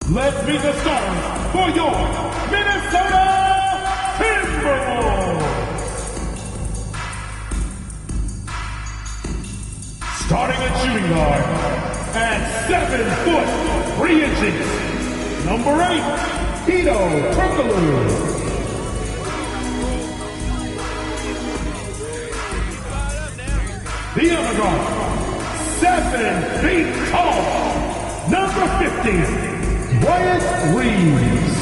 Let's meet the stars for your Minnesota Timberwolves. Starting at shooting guard at 7 foot 3 inches, number 8, Tito Turkoglu. The other guard, 7 feet tall, number 50, Bryant Reeves.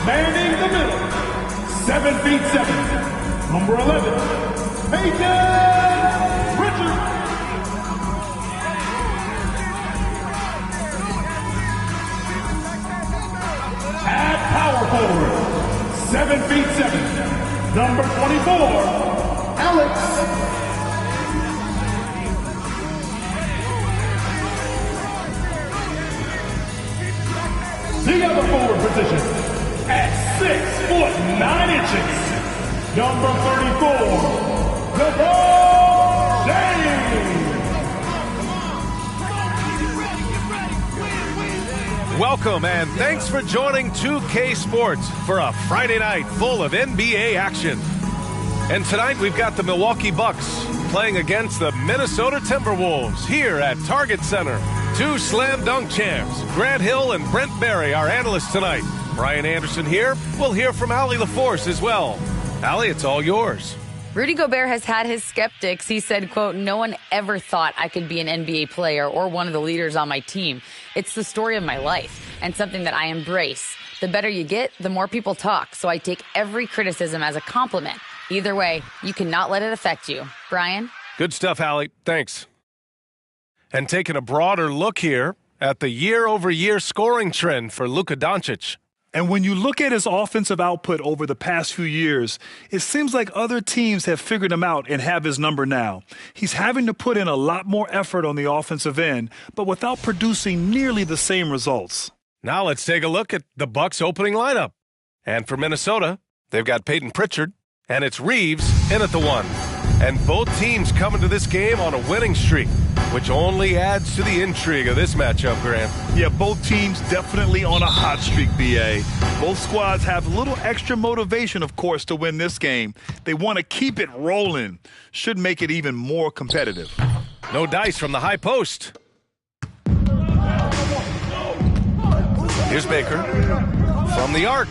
Manning the middle, 7 feet 7, number 11, Peyton Pritchard. At power forward, 7 feet 7, number 24, Alex. The other forward position at 6 foot 9 inches, number 34, LeBron James. Welcome and thanks for joining 2K Sports for a Friday night full of NBA action. And tonight we've got the Milwaukee Bucks playing against the Minnesota Timberwolves here at Target Center. Two slam dunk champs, Grant Hill and Brent Barry, our analysts tonight. Brian Anderson here. We'll hear from Allie LaForce as well. Allie, it's all yours. Rudy Gobert has had his skeptics. He said, quote, "No one ever thought I could be an NBA player or one of the leaders on my team. It's the story of my life and something that I embrace. The better you get, the more people talk. So I take every criticism as a compliment. Either way, you cannot let it affect you." Brian? Good stuff, Allie. Thanks. And taking a broader look here at the year-over-year scoring trend for Luka Doncic. And when you look at his offensive output over the past few years, it seems like other teams have figured him out and have his number now. He's having to put in a lot more effort on the offensive end, but without producing nearly the same results. Now let's take a look at the Bucks' opening lineup. And for Minnesota, they've got Peyton Pritchard, and it's Reeves in at the 1. And both teams come into this game on a winning streak, which only adds to the intrigue of this matchup, Grant. Yeah, both teams definitely on a hot streak, B.A. Both squads have a little extra motivation, of course, to win this game. They want to keep it rolling. Should make it even more competitive. No dice from the high post. Here's Baker from the arc.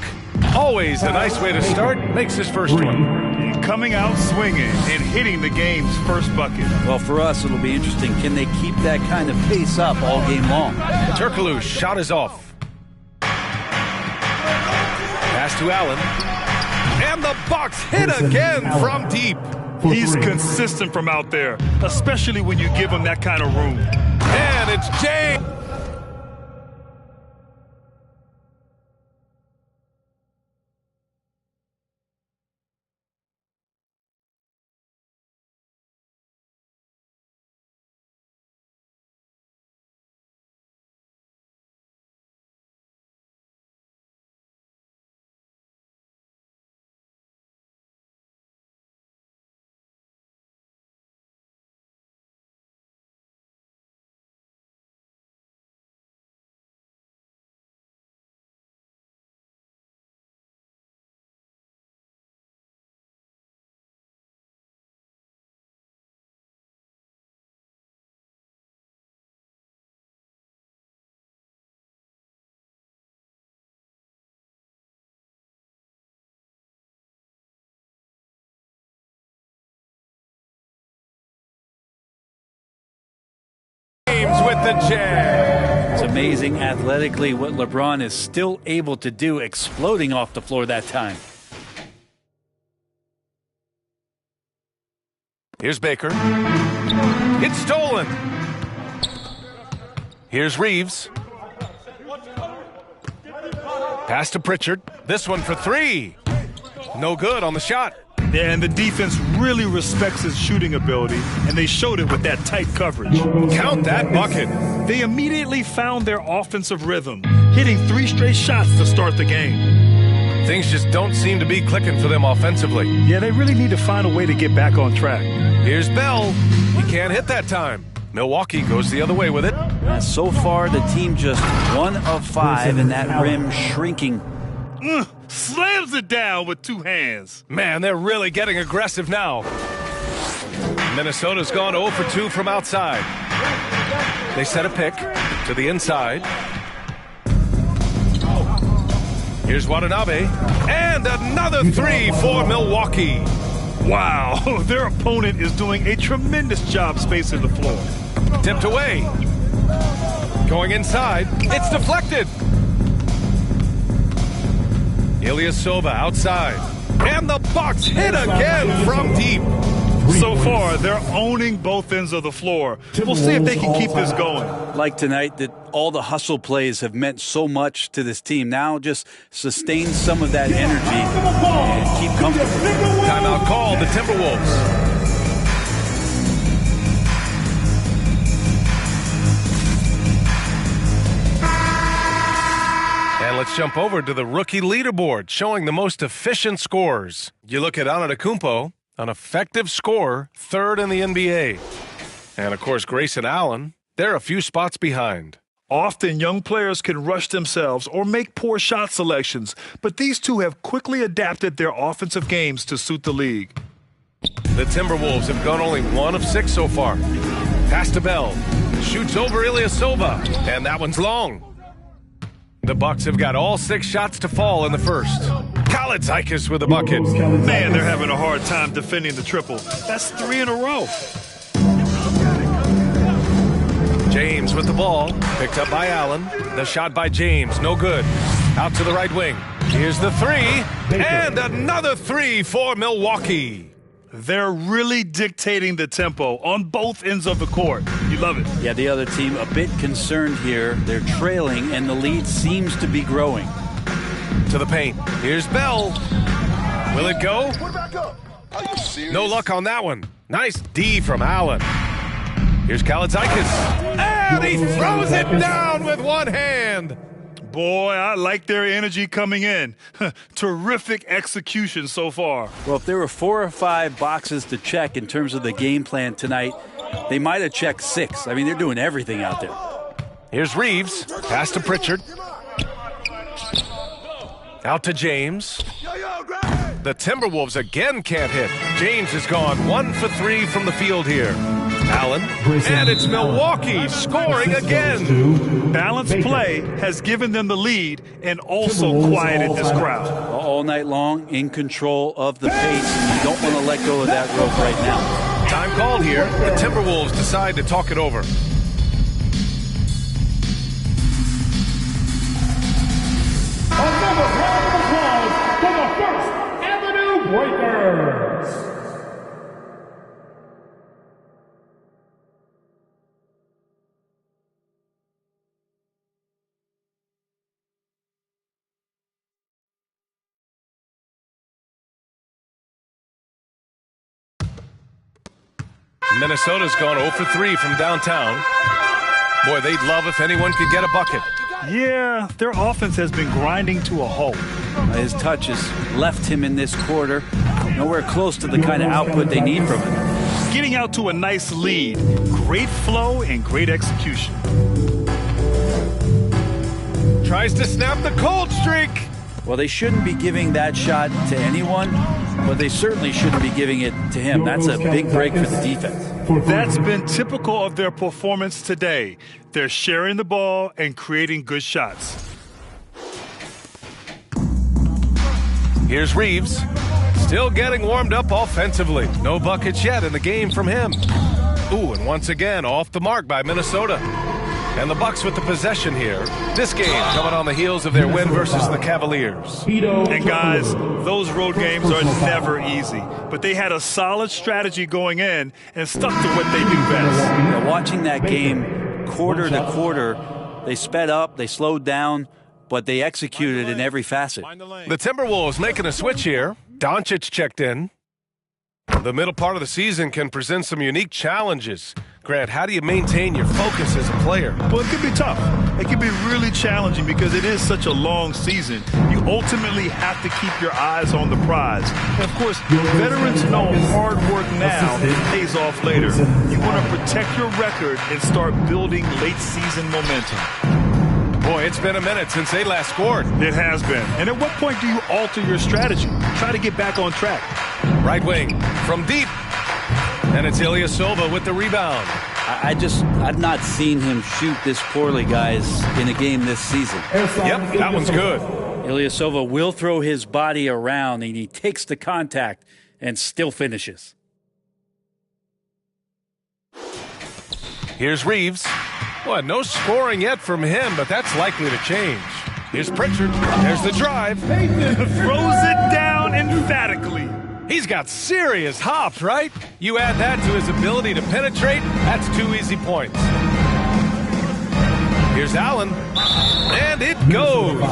Always a nice way to start. Makes his first one. Coming out swinging and hitting the game's first bucket. Well, for us, it'll be interesting. Can they keep that kind of pace up all game long? Turkoglu's shot is off. Pass to Allen. And the Bucks hit again from deep. He's consistent from out there, especially when you give him that kind of room. And it's James. With the jam. It's amazing athletically what LeBron is still able to do, exploding off the floor that time. Here's Baker. It's stolen. Here's Reeves. Pass to Pritchard. This one for 3. No good on the shot. Yeah, and the defense really respects his shooting ability, and they showed it with that tight coverage. Count that bucket. They immediately found their offensive rhythm. hitting 3 straight shots to start the game. Things just don't seem to be clicking for them offensively. Yeah, they really need to find a way to get back on track. Here's Bell. He can't hit that time. Milwaukee goes the other way with it. So far, the team just 1 of 5, and that rim shrinking. Slams it down with 2 hands. Man, they're really getting aggressive now. Minnesota's gone 0 for 2 from outside. They set a pick to the inside. Here's Watanabe. And another 3 for Milwaukee. Wow, their opponent is doing a tremendous job spacing the floor. Tipped away. Going inside. It's deflected. Ilyasova outside. And the Bucks hit again from deep. So far, they're owning both ends of the floor. We'll see if they can keep this going. Like tonight, that all the hustle plays have meant so much to this team. Now just sustain some of that energy and keep comfortable. Timeout called, the Timberwolves. And let's jump over to the rookie leaderboard, showing the most efficient scorers. You look at Antetokounmpo, an effective scorer, 3rd in the NBA. And, of course, Grayson Allen, they're a few spots behind. Often, young players can rush themselves or make poor shot selections, but these two have quickly adapted their offensive games to suit the league. The Timberwolves have gone only 1 of 6 so far. Pass to Bell. Shoots over Ilyasova, and that one's long. The Bucks have got all 6 shots to fall in the first. Kalaitzakis with a bucket. Man, they're having a hard time defending the triple. That's 3 in a row. James with the ball. Picked up by Allen. The shot by James. No good. Out to the right wing. Here's the 3. And another 3 for Milwaukee. They're really dictating the tempo on both ends of the court. You love it. Yeah, the other team a bit concerned here. They're trailing, and the lead seems to be growing. To the paint. Here's Bell. Will it go? No luck on that one. Nice D from Allen. Here's Kalaitzakis. And he throws it down with one hand. Boy, I like their energy coming in. Terrific execution so far. Well, if there were 4 or 5 boxes to check in terms of the game plan tonight, they might have checked 6. I mean, they're doing everything out there. Here's Reeves. Pass to Pritchard. Out to James. The Timberwolves again can't hit. James has gone 1 for 3 from the field here. Allen. And it's Milwaukee scoring again. Balanced play has given them the lead and also quieted this crowd. All night long, in control of the pace. You don't want to let go of that rope right now. Time called here. The Timberwolves decide to talk it over. Another round of applause for the First Avenue Breakers. Minnesota's gone 0 for 3 from downtown. Boy, they'd love if anyone could get a bucket. Yeah, their offense has been grinding to a halt. His touch has left him in this quarter. Nowhere close to the kind of output they need from him. Getting out to a nice lead. Great flow and great execution. Tries to snap the cold streak. Well, they shouldn't be giving that shot to anyone, but they certainly shouldn't be giving it to him. That's a big break for the defense. That's been typical of their performance today. They're sharing the ball and creating good shots. Here's Reeves. Still getting warmed up offensively. No buckets yet in the game from him. Ooh, and once again off the mark by Minnesota. And the Bucks with the possession here. This game coming on the heels of their win versus the Cavaliers. And guys, those road games are never easy. But they had a solid strategy going in and stuck to what they do best. Now, watching that game quarter to quarter, they sped up, they slowed down, but they executed in every facet. The Timberwolves making a switch here. Doncic checked in. The middle part of the season can present some unique challenges. Grant, how do you maintain your focus as a player? Well, it can be tough. It can be really challenging because it is such a long season. You ultimately have to keep your eyes on the prize. And, of course, veterans know hard work now pays off later. You want to protect your record and start building late-season momentum. Boy, it's been a minute since they last scored. It has been. And at what point do you alter your strategy? Try to get back on track. Right wing from deep. And it's Ilyasova with the rebound. I've not seen him shoot this poorly, guys, in a game this season. Yep, that one's good. Ilyasova will throw his body around, and he takes the contact and still finishes. Here's Reeves. Well, no scoring yet from him, but that's likely to change. Here's Pritchard. There's the drive. Throws it down emphatically. He's got serious hops, right? You add that to his ability to penetrate, that's 2 easy points. Here's Allen. And it goes.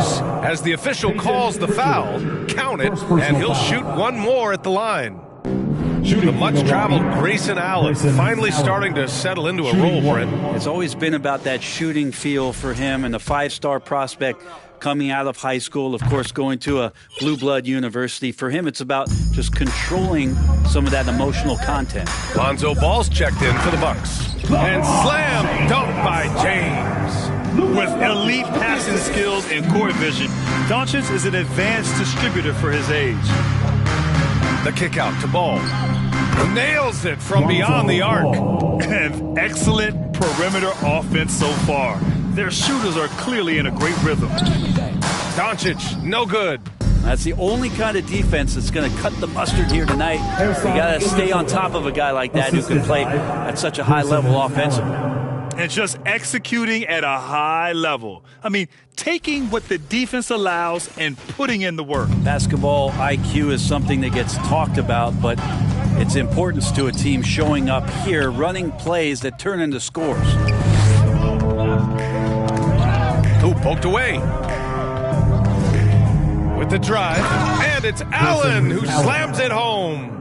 As the official calls the foul, count it, and he'll shoot one more at the line. The much-traveled Grayson Allen finally starting to settle into a role for him. It's always been about that shooting feel for him, and the 5-star prospect coming out of high school, of course, going to a blue blood university. For him, it's about just controlling some of that emotional content. Lonzo Ball's checked in for the Bucks. And slam dunk by James. With elite passing skills and court vision, Doncic is an advanced distributor for his age. The kick out to Ball. Nails it from beyond the arc. And excellent perimeter offense so far. Their shooters are clearly in a great rhythm. Doncic, no good. That's the only kind of defense that's going to cut the mustard here tonight. You got to stay on top of a guy like that who can play at such a high level offensively. And just executing at a high level. I mean, taking what the defense allows and putting in the work. Basketball IQ is something that gets talked about, but its importance to a team showing up here, running plays that turn into scores. Ooh, poked away. With the drive, and it's Allen who slams it home.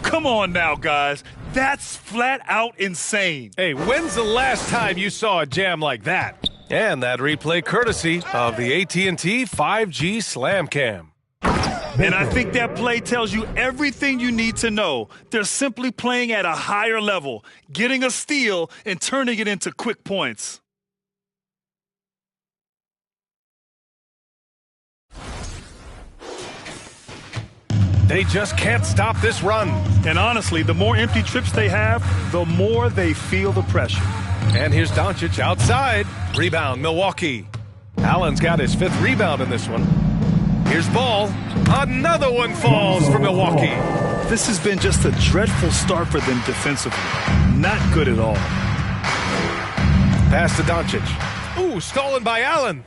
Come on now, guys. That's flat out insane. Hey, when's the last time you saw a jam like that? And that replay courtesy of the AT&T 5G Slam Cam. And I think that play tells you everything you need to know. They're simply playing at a higher level, getting a steal and turning it into quick points. They just can't stop this run. And honestly, the more empty trips they have, the more they feel the pressure. And here's Doncic outside. Rebound, Milwaukee. Allen's got his 5th rebound in this one. Here's Ball. Another one falls for Milwaukee. This has been just a dreadful start for them defensively. Not good at all. Pass to Doncic. Ooh, stolen by Allen.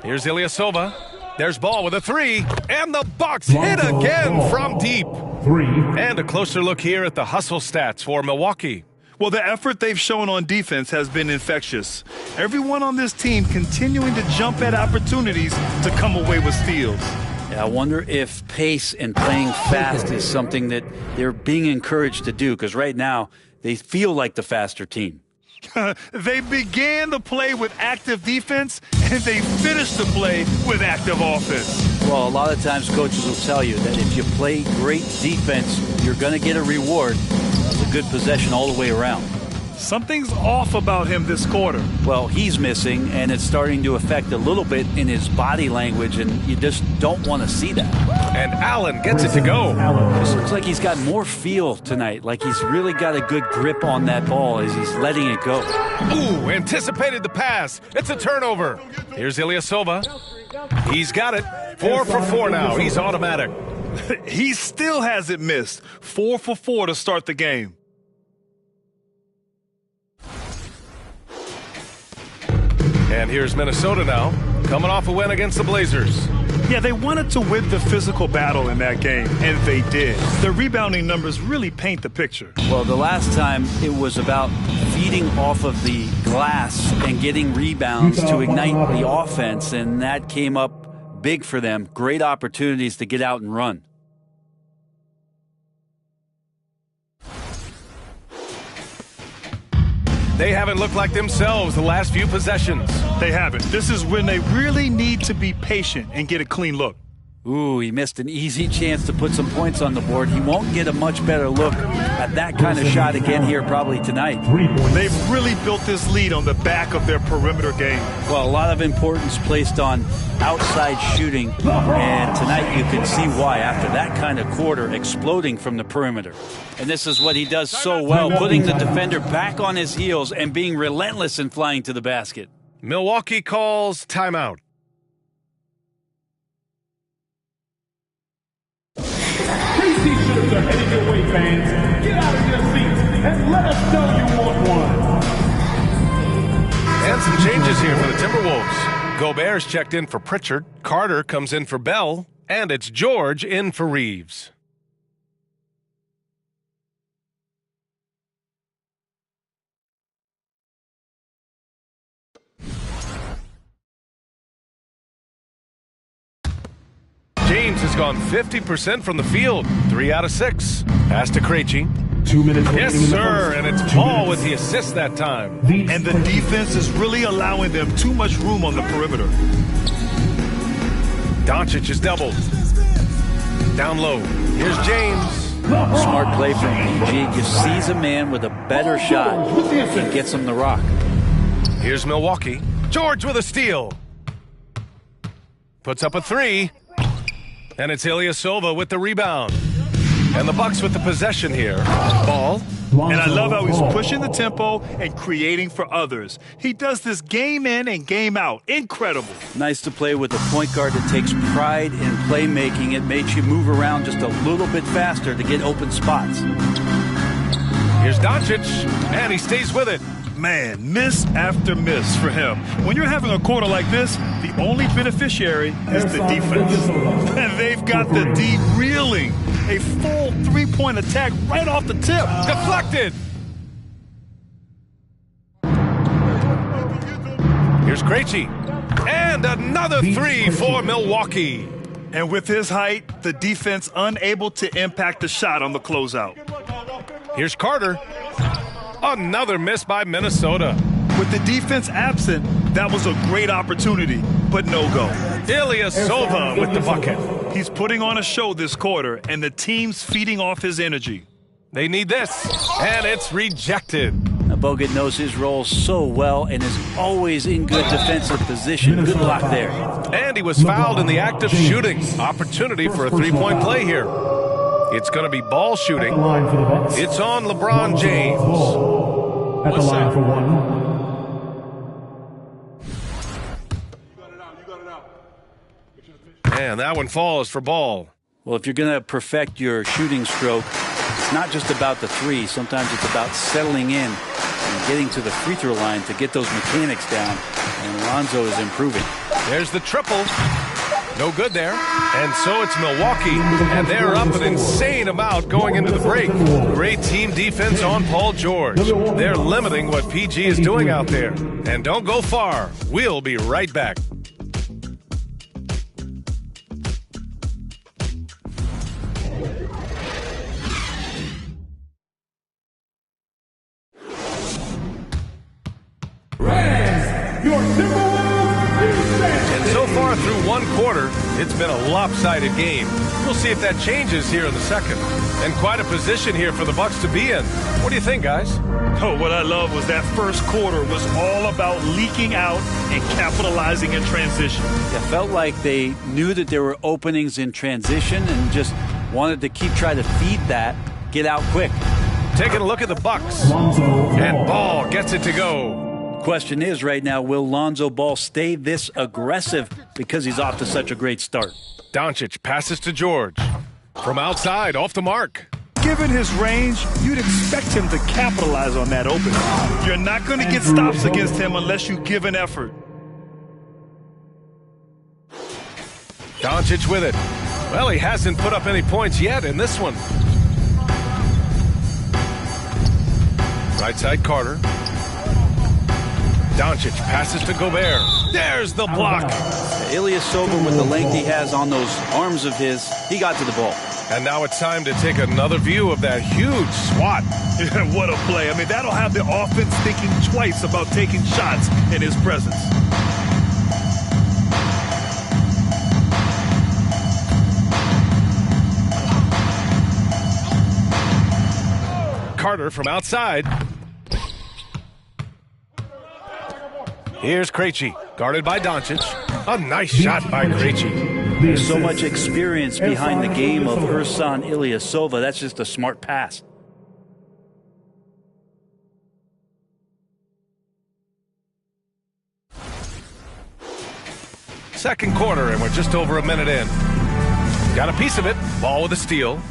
Here's Ilyasova. There's Ball with a 3, and the Bucks hit again from deep. And a closer look here at the hustle stats for Milwaukee. Well, the effort they've shown on defense has been infectious. Everyone on this team continuing to jump at opportunities to come away with steals. Yeah, I wonder if pace and playing fast is something that they're being encouraged to do, because right now they feel like the faster team. They began the play with active defense, and they finished the play with active offense. Well, a lot of times coaches will tell you that if you play great defense, you're going to get a reward. It's a good possession all the way around. Something's off about him this quarter. Well, he's missing, and it's starting to affect a little bit in his body language, and you just don't want to see that. And Allen gets it to go. This looks like he's got more feel tonight, like he's really got a good grip on that ball as he's letting it go. Ooh, anticipated the pass. It's a turnover. Here's Ilyasova. He's got it. 4 for 4 now. He's automatic. He still hasn't missed. 4 for 4 to start the game. And here's Minnesota now, coming off a win against the Blazers. Yeah, they wanted to win the physical battle in that game, and they did. Their rebounding numbers really paint the picture. Well, the last time it was about feeding off of the glass and getting rebounds to ignite the offense, and that came up big for them. Great opportunities to get out and run. They haven't looked like themselves the last few possessions. They haven't. This is when they really need to be patient and get a clean look. Ooh, he missed an easy chance to put some points on the board. He won't get a much better look at that kind of shot again here probably tonight. They've really built this lead on the back of their perimeter game. Well, a lot of importance placed on outside shooting, and tonight you can see why after that kind of quarter exploding from the perimeter. And this is what he does so well, putting the defender back on his heels and being relentless in flying to the basket. Milwaukee calls timeout. T-shirts are heading your way, fans. Get out of your seats and let us know you want one. And some changes here for the Timberwolves. Gobert's checked in for Pritchard. Carter comes in for Bell. And it's George in for Reeves. James has gone 50% from the field. 3 out of 6. Pass to Krejci. 2 minutes. Yes, sir, and it's Paul with the assist that time. And the defense is really allowing them too much room on the perimeter. Doncic is doubled. Down low. Here's James. Smart play from PG. Just sees a man with a better shot and gets him the rock. Here's Milwaukee. George with a steal. Puts up a 3. And it's Ilyasova with the rebound. And the Bucks with the possession here. Ball. And I love how he's pushing the tempo and creating for others. He does this game in and game out. Incredible. Nice to play with a point guard that takes pride in playmaking. It makes you move around just a little bit faster to get open spots. Here's Doncic, and he stays with it. Man, miss after miss for him. When you're having a quarter like this, the only beneficiary is the defense. And they've got the D reeling. A full three-point attack right off the tip. Deflected. Here's Krejci. And another 3 for Milwaukee. And with his height, the defense unable to impact the shot on the closeout. Here's Carter. Another miss by Minnesota. With the defense absent, that was a great opportunity, but no go. Ilyasova with the bucket. He's putting on a show this quarter, and the team's feeding off his energy. They need this, and it's rejected. Now, Bogut knows his role so well and is always in good defensive position. Good block there. And he was fouled in the act of shooting. Opportunity for a three-point play here. It's going to be ball shooting. It's on LeBron James. At the line for one. And that one falls for Ball. Well, if you're going to perfect your shooting stroke, it's not just about the three. Sometimes it's about settling in and getting to the free throw line to get those mechanics down. And Lonzo is improving. There's the triple. No good there. And so it's Milwaukee, and they're up an insane amount going into the break. Great team defense on Paul George. They're limiting what PG is doing out there. And don't go far. We'll be right back. And so far through one quarter, it's been a lopsided game. We'll see if that changes here in the second. And quite a position here for the Bucks to be in. What do you think, guys? Oh, what I love was that first quarter was all about leaking out and capitalizing in transition. It felt like they knew that there were openings in transition and just wanted to keep trying to feed that, get out quick. Taking a look at the Bucks. And Ball gets it to go. Question is right now, will Lonzo Ball stay this aggressive because he's off to such a great start? Doncic passes to George. From outside, off the mark. Given his range, you'd expect him to capitalize on that opening. You're not going to get stops against him unless you give an effort. Doncic with it. Well, he hasn't put up any points yet in this one. Right side, Carter. Doncic passes to Gobert. There's the block. Ilyasova, with the length he has on those arms of his, he got to the ball. And now it's time to take another view of that huge swat. What a play. I mean, that'll have the offense thinking twice about taking shots in his presence. Carter from outside. Here's Krejci, guarded by Doncic. A nice shot by Krejci. There's so much experience behind the game of Ersan Ilyasova. That's just a smart pass. Second quarter, and we're just over a minute in. Got a piece of it. Ball with a steal.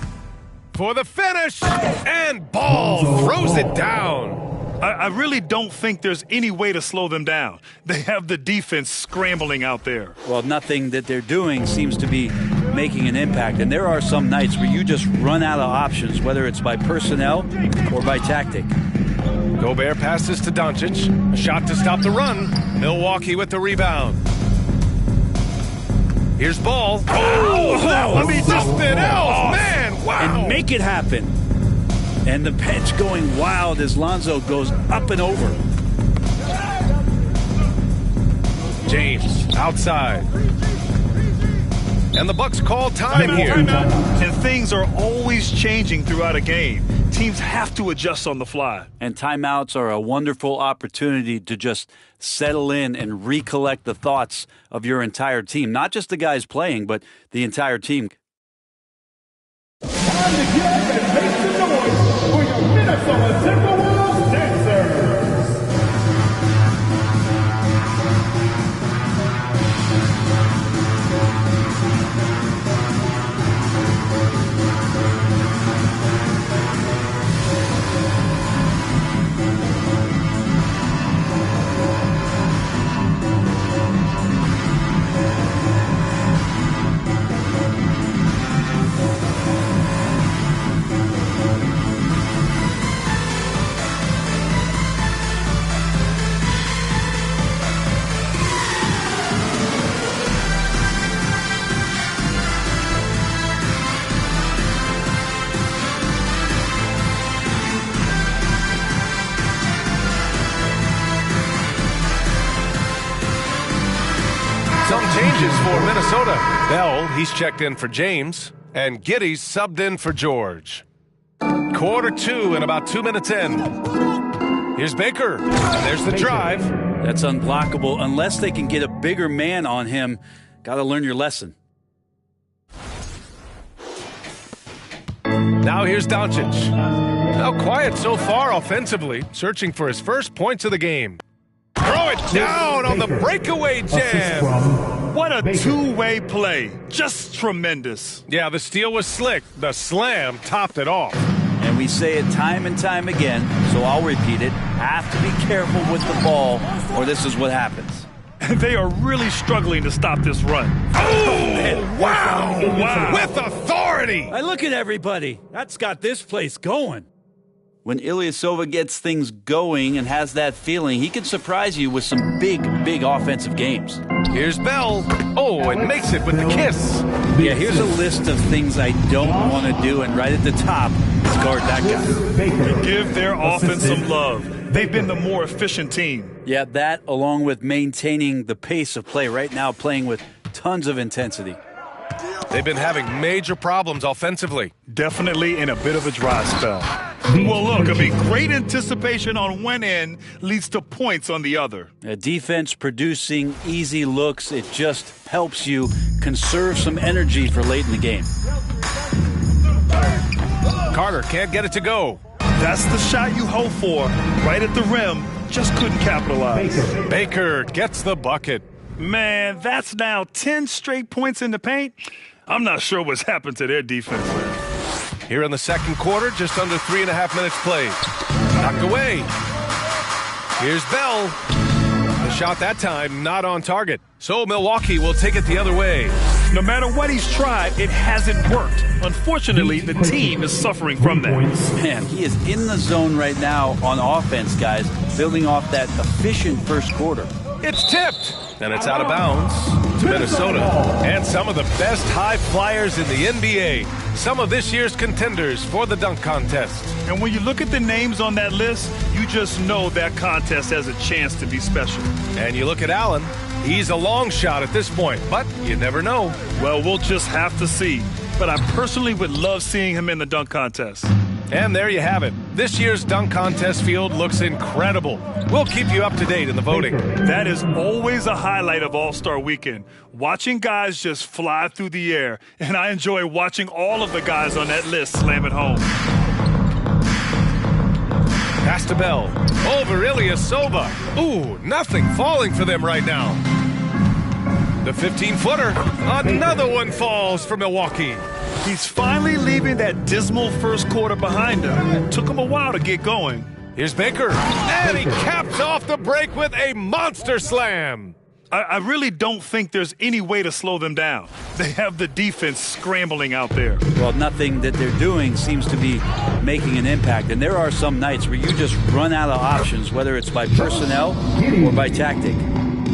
For the finish, and Ball throws it down. I really don't think there's any way to slow them down. They have the defense scrambling out there. Well, nothing that they're doing seems to be making an impact. And there are some nights where you just run out of options, whether it's by personnel or by tactic. Gobert passes to Doncic. A shot to stop the run. Milwaukee with the rebound. Here's Ball. Oh, I mean, something else, man. Wow. And make it happen. And the bench going wild as Lonzo goes up and over. James outside. And the Bucks call time here. And things are always changing throughout a game. Teams have to adjust on the fly. And timeouts are a wonderful opportunity to just settle in and recollect the thoughts of your entire team. Not just the guys playing, but the entire team. Time to get up and make some noise for your Minnesota Timberwolves dancers. Some changes for Minnesota. Bell, he's checked in for James, and Giddey's subbed in for George. Quarter two and about 2 minutes in. Here's Baker, and there's the drive. That's unblockable unless they can get a bigger man on him. Got to learn your lesson. Now here's Doncic. Now quiet so far offensively, searching for his first points of the game. Throw it down on the breakaway jam. What a two-way play. Just tremendous. Yeah, the steal was slick. The slam topped it off. And we say it time and time again, so I'll repeat it. Have to be careful with the ball, or this is what happens. They are really struggling to stop this run. Oh, wow. With authority. Hey, look at everybody. That's got this place going. When Ilyasova gets things going and has that feeling, he can surprise you with some big, big offensive games. Here's Bell. Oh, and makes it with the kiss. Yeah, here's a list of things I don't want to do, and right at the top is guard that guy. Give their offense some love. They've been the more efficient team. Yeah, that along with maintaining the pace of play right now, playing with tons of intensity. They've been having major problems offensively. Definitely in a bit of a dry spell. Well, look, I mean, great anticipation on one end leads to points on the other. A defense producing easy looks, it just helps you conserve some energy for late in the game. Carter can't get it to go. That's the shot you hope for. Right at the rim, just couldn't capitalize. Baker gets the bucket. Man, that's now 10 straight points in the paint. I'm not sure what's happened to their defense, man. Here in the second quarter, just under 3.5 minutes played. Knocked away. Here's Bell. The shot that time not on target. So Milwaukee will take it the other way. No matter what he's tried, it hasn't worked. Unfortunately, the team is suffering from that. Man, he is in the zone right now on offense, guys, building off that efficient first quarter. It's tipped, and it's out of bounds. to Minnesota. And some of the best high flyers in the NBA. Some of this year's contenders for the dunk contest. And when you look at the names on that list, you just know that contest has a chance to be special. And you look at Allen, he's a long shot at this point, but you never know. Well, we'll just have to see. But I personally would love seeing him in the dunk contest. And there you have it. This year's dunk contest field looks incredible. We'll keep you up to date in the voting. That is always a highlight of All-Star Weekend. Watching guys just fly through the air. And I enjoy watching all of the guys on that list slam it home. Pass to Bell. Over Ilyasova. Ooh, nothing falling for them right now. The 15-footer. Another one falls for Milwaukee. He's finally leaving that dismal first quarter behind him. It took him a while to get going. Here's Baker. And he caps off the break with a monster slam. I really don't think there's any way to slow them down. They have the defense scrambling out there. Well, nothing that they're doing seems to be making an impact. And there are some nights where you just run out of options, whether it's by personnel or by tactic.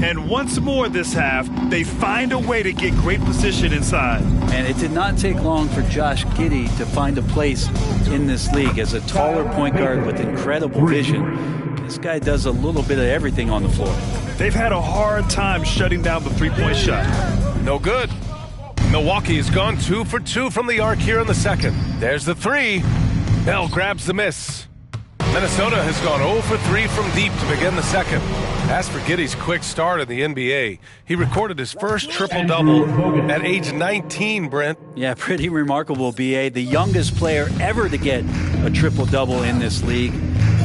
And once more this half, they find a way to get great position inside. And it did not take long for Josh Giddey to find a place in this league as a taller point guard with incredible vision. This guy does a little bit of everything on the floor. They've had a hard time shutting down the three-point shot. No good. Milwaukee has gone 2 for 2 from the arc here in the second. There's the three. Bell grabs the miss. Minnesota has gone 0 for 3 from deep to begin the second. As for Giddey's quick start in the NBA, he recorded his first triple-double at age 19, Brent. Yeah, pretty remarkable, B.A. The youngest player ever to get a triple-double in this league.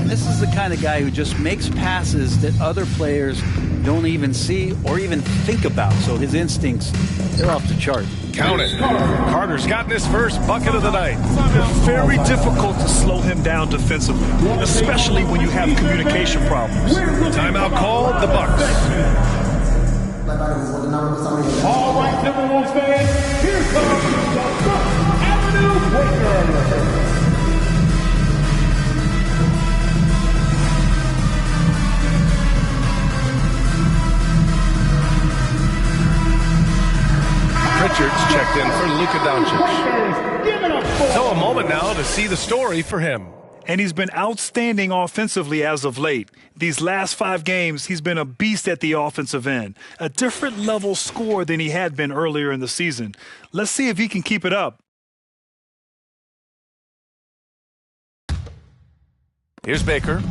This is the kind of guy who just makes passes that other players don't even see or even think about. So his instincts, they're off the chart. Count it. Carter's gotten his first bucket of the night. Very difficult to slow him down defensively, especially when you have communication problems. Timeout called, the Bucks. All right, Timberwolves fans, here comes the Bucks Avenue Waker. Pritchard's checked in for Luka Doncic. So a moment now to see the story for him. And he's been outstanding offensively as of late. These last 5 games, he's been a beast at the offensive end. A different level scorer than he had been earlier in the season. Let's see if he can keep it up. Here's Baker.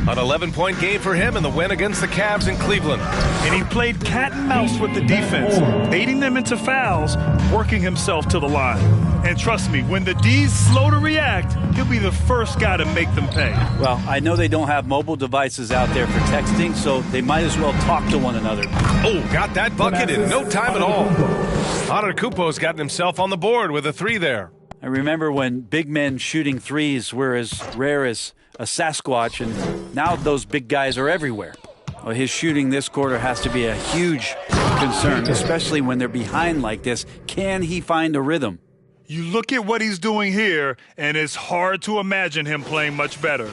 An 11-point game for him in the win against the Cavs in Cleveland. And he played cat and mouse with the defense, baiting them into fouls, working himself to the line. And trust me, when the D's slow to react, he'll be the first guy to make them pay. Well, I know they don't have mobile devices out there for texting, so they might as well talk to one another. Oh, got that bucket in no time at all. Antetokounmpo's gotten himself on the board with a 3 there. I remember when big men shooting threes were as rare as a Sasquatch, and now those big guys are everywhere. Well, his shooting this quarter has to be a huge concern, especially when they're behind like this. Can he find a rhythm? You look at what he's doing here, and it's hard to imagine him playing much better.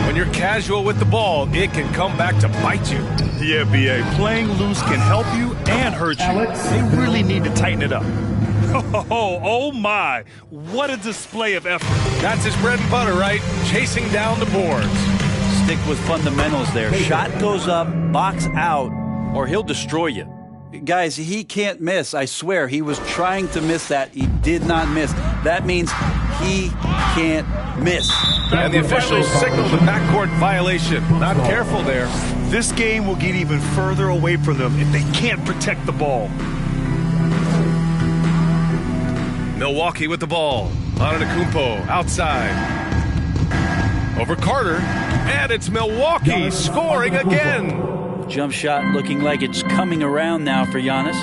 When you're casual with the ball, it can come back to bite you. Yeah, B.A., playing loose can help you and hurt you. They really need to tighten it up. Oh my, what a display of effort. That's his bread and butter, right? Chasing down the boards. Stick with fundamentals there. Shot goes up, box out, or he'll destroy you. Guys, he can't miss. I swear, he was trying to miss that. He did not miss. That means he can't miss. And the officials signaled the backcourt violation. Not careful there. This game will get even further away from them if they can't protect the ball. Milwaukee with the ball. Antetokounmpo outside. Over Carter. And it's Milwaukee scoring again. Jump shot looking like it's coming around now for Giannis.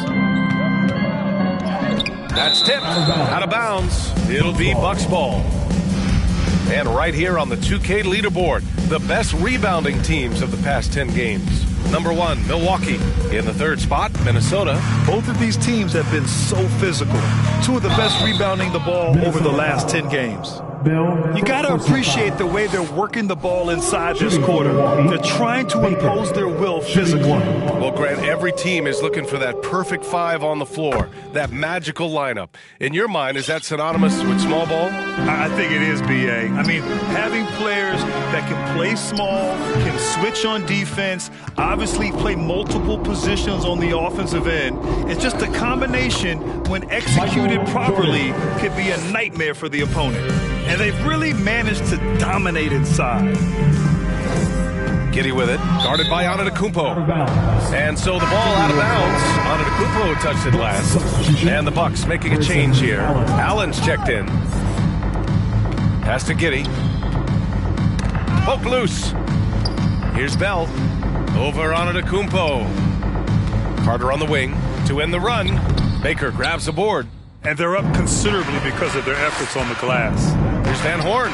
That's tipped. Out of bounds. It'll be Bucks ball. And right here on the 2K leaderboard, the best rebounding teams of the past 10 games. Number 1, Milwaukee. In the 3rd spot, Minnesota. Both of these teams have been so physical. 2 of the best rebounding the ball over the last 10 games. You got to appreciate the way they're working the ball inside this quarter. They're trying to impose their will physically. Well, Grant, every team is looking for that perfect five on the floor, that magical lineup. In your mind, is that synonymous with small ball? I think it is, B.A. I mean, having players that can play small, can switch on defense, obviously play multiple positions on the offensive end. It's just a combination, when executed properly, could be a nightmare for the opponent. And they've really managed to dominate inside. Giddey with it, guarded by Antetokounmpo. And so the ball out of bounds. Antetokounmpo touched it last. And the Bucks making a change here. Allen's checked in. Pass to Giddey. Poke loose. Here's Bell. Over Antetokounmpo. Carter on the wing to end the run. Baker grabs the board. And they're up considerably because of their efforts on the glass. Here's Van Horn.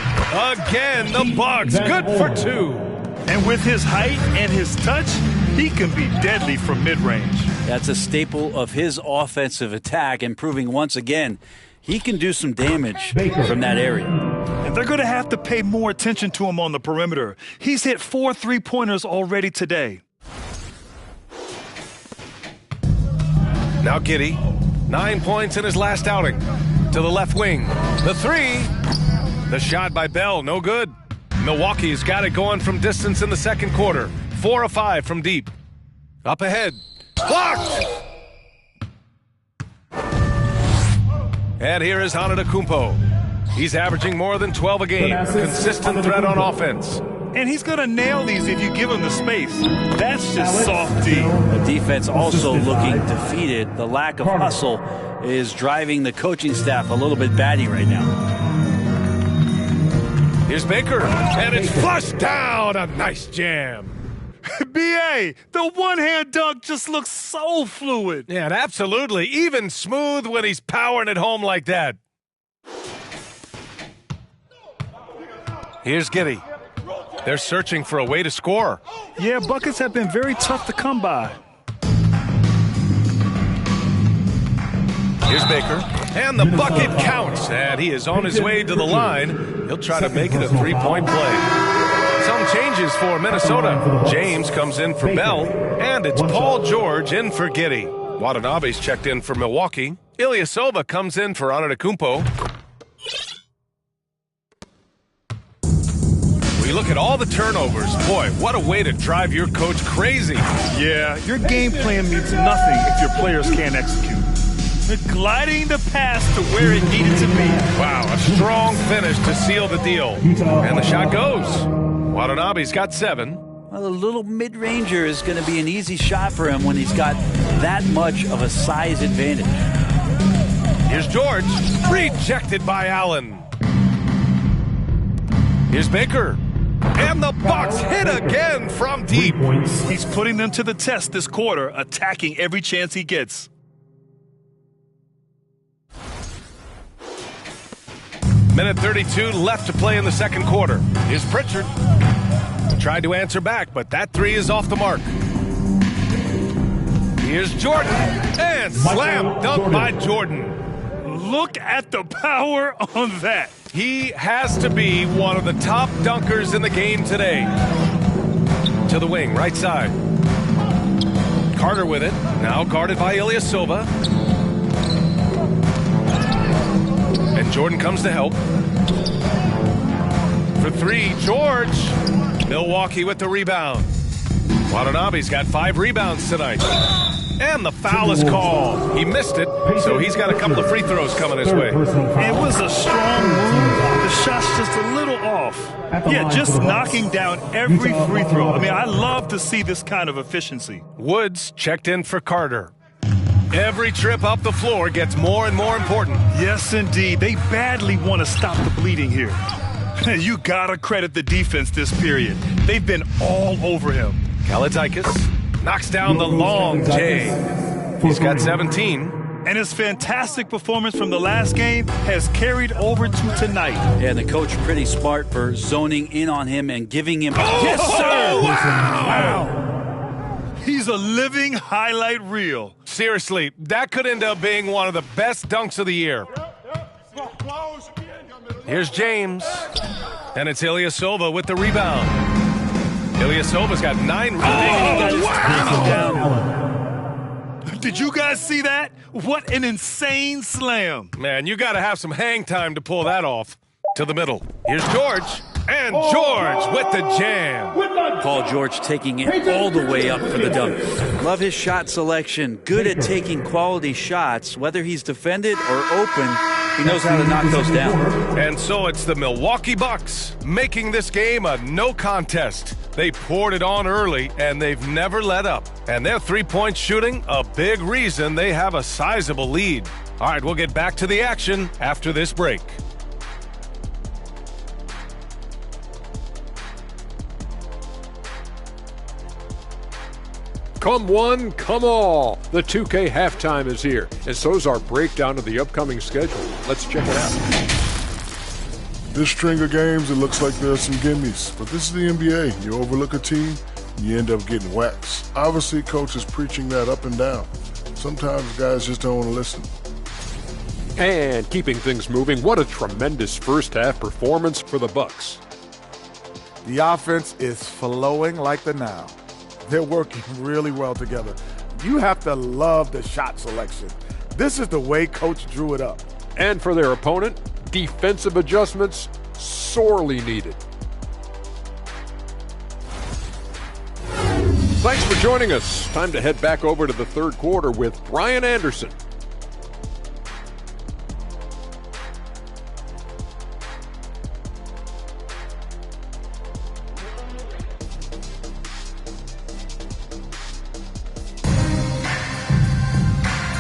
Again, the Bucks. Good for two. And with his height and his touch, he can be deadly from mid-range. That's a staple of his offensive attack, and proving once again he can do some damage from that area. And they're going to have to pay more attention to him on the perimeter. He's hit 4 3-pointers already today. Now Giddey, 9 points in his last outing. To the left wing. The three. The shot by Bell, no good. Milwaukee's got it going from distance in the second quarter. 4 of 5 from deep. Up ahead. Blocked! And here is Antetokounmpo. He's averaging more than 12 a game. Consistent threat on offense. And he's going to nail these if you give him the space. That's just soft D. The defense also looking defeated. The lack of hustle is driving the coaching staff a little bit batty right now. Here's Baker, and it's flushed down. A nice jam. B.A., the one-hand dunk just looks so fluid. Yeah, and absolutely. Even smooth when he's powering it home like that. Here's Giddey. They're searching for a way to score. Yeah, buckets have been very tough to come by. Here's Baker, and the bucket counts, and he is on his way to the line. He'll try to make it a three-point play. Some changes for Minnesota. James comes in for Bell, and it's Paul George in for Giddey. Watanabe's checked in for Milwaukee. Ilyasova comes in for Antetokounmpo. We look at all the turnovers. Boy, what a way to drive your coach crazy. Yeah, your game plan means nothing if your players can't execute. They're gliding the pass to where it needed to be. Wow, a strong finish to seal the deal. And the shot goes. Watanabe's got 7. Well, a little mid-ranger is going to be an easy shot for him when he's got that much of a size advantage. Here's George, rejected by Allen. Here's Baker. And the Bucks hit again from deep. He's putting them to the test this quarter, attacking every chance he gets. Minute 32 left to play in the second quarter. Here's Pritchard. Tried to answer back, but that three is off the mark. Here's Jordan. And slam dunk by Jordan. Look at the power on that. He has to be one of the top dunkers in the game today. To the wing, right side. Carter with it. Now guarded by Ilyasova. And Jordan comes to help. For three, George. Milwaukee with the rebound. Watanabe's got 5 rebounds tonight. And the foul is called. He missed it, so he's got a couple of free throws coming his way. It was a strong move. The shot's just a little off. Yeah, just knocking down every free throw. I mean, I love to see this kind of efficiency. Woods checked in for Carter. Every trip up the floor gets more and more important. Yes, indeed. They badly want to stop the bleeding here. You got to credit the defense this period. They've been all over him. Kalaitzakis knocks down the long J. He's got 17. And his fantastic performance from the last game has carried over to tonight. Yeah, and the coach pretty smart for zoning in on him and giving him... Yes, sir! Wow! He's a living highlight reel. Seriously, that could end up being one of the best dunks of the year. Here's James. And it's Ilyasova with the rebound. Ilyasova's got 9 rebounds. Oh, wow! Did you guys see that? What an insane slam. Man, you got to have some hang time to pull that off. To the middle. Here's George. And George with the jam. Paul George taking it all the way up for the dunk. Love his shot selection. Good at taking quality shots. Whether he's defended or open, he knows how to knock those down. And so it's the Milwaukee Bucks making this game a no contest. They poured it on early, and they've never let up. And their three-point shooting, a big reason they have a sizable lead. All right, we'll get back to the action after this break. Come one, come all. The 2K halftime is here, and so is our breakdown of the upcoming schedule. Let's check it out. This string of games, it looks like there are some gimmies, but this is the NBA. You overlook a team, you end up getting waxed. Obviously, coach is preaching that up and down. Sometimes guys just don't want to listen. And keeping things moving, what a tremendous first-half performance for the Bucks. The offense is flowing like the Nile. They're working really well together. You have to love the shot selection. This is the way coach drew it up. And for their opponent, defensive adjustments sorely needed. Thanks for joining us. Time to head back over to the third quarter with Brian Anderson.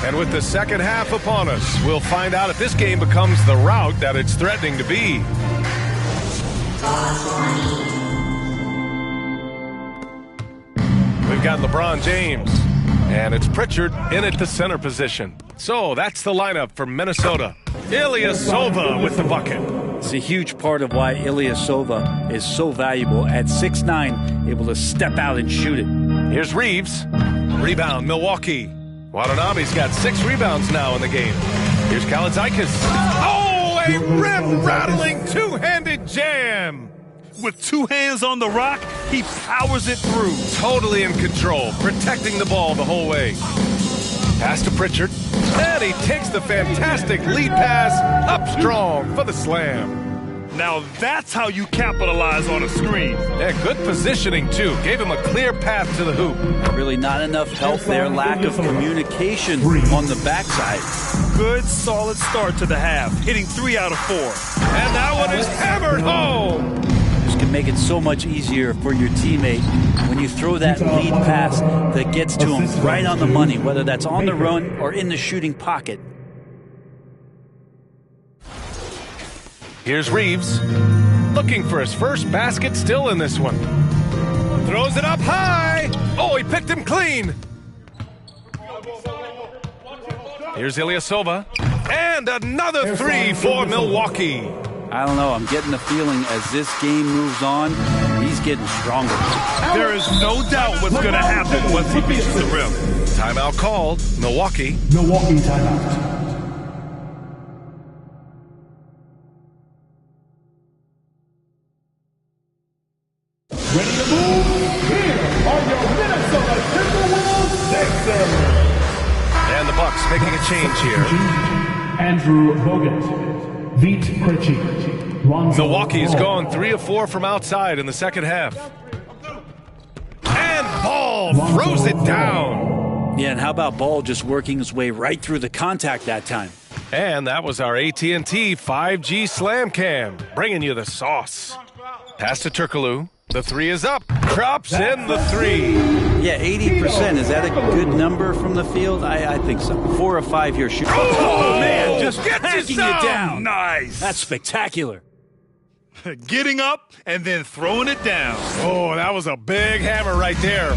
And with the second half upon us, we'll find out if this game becomes the rout that it's threatening to be. We've got LeBron James, and it's Pritchard in at the center position. So that's the lineup for Minnesota. Ilyasova with the bucket. It's a huge part of why Ilyasova is so valuable at 6'9", able to step out and shoot it. Here's Reeves. Rebound, Milwaukee. Watanabe's got 6 rebounds now in the game. Here's Kaladzakis. Oh, a rim-rattling two-handed jam. With 2 hands on the rock, he powers it through. Totally in control, protecting the ball the whole way. Pass to Pritchard. And he takes the fantastic lead pass up strong for the slam. Now that's how you capitalize on a screen. Yeah, good positioning, too. Gave him a clear path to the hoop. Really not enough help there. Lack of communication on the backside. Good, solid start to the half, hitting 3 out of 4. And that one is hammered home. This can make it so much easier for your teammate when you throw that lead pass that gets to him right on the money, whether that's on the run or in the shooting pocket. Here's Reeves, looking for his first basket still in this one. Throws it up high. Oh, he picked him clean. Here's Ilyasova. And another 3 for Milwaukee. I don't know. I'm getting the feeling as this game moves on, he's getting stronger. There is no doubt what's going to happen once he reaches the rim. Timeout called. Milwaukee. Milwaukee timeout. Ready to move? Here are your Minnesota Timberwolves Sixers. And the Bucks making a change here. Andrew Bogut, Vít Krejci, Milwaukee has gone 3 of 4 from outside in the second half. And Ball throws it down. Yeah, and how about Ball just working his way right through the contact that time? And that was our AT&T 5G Slam Cam, bringing you the sauce. Pass to Turkoglu. The 3 is up. Drops in the 3. Yeah, 80%. Is that a good number from the field? I think so. 4 of 5 here. Shoot. Oh, man, just hacking you down. Nice. That's spectacular. Getting up and then throwing it down. Oh, that was a big hammer right there.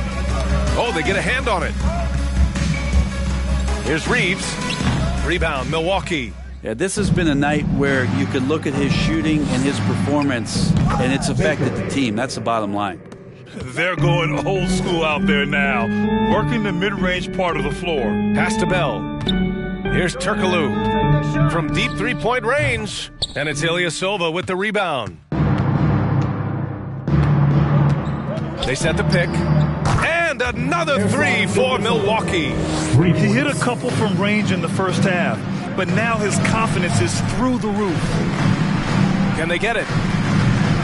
Oh, they get a hand on it. Here's Reeves. Rebound, Milwaukee. Yeah, this has been a night where you could look at his shooting and his performance, and it's affected the team. That's the bottom line. They're going old school out there now, working the mid-range part of the floor. Pass to Bell. Here's Turkoglu. from deep three-point range. And it's Ilyasova with the rebound. They set the pick. And another three for Milwaukee. He hit a couple from range in the first half, but now his confidence is through the roof. Can they get it?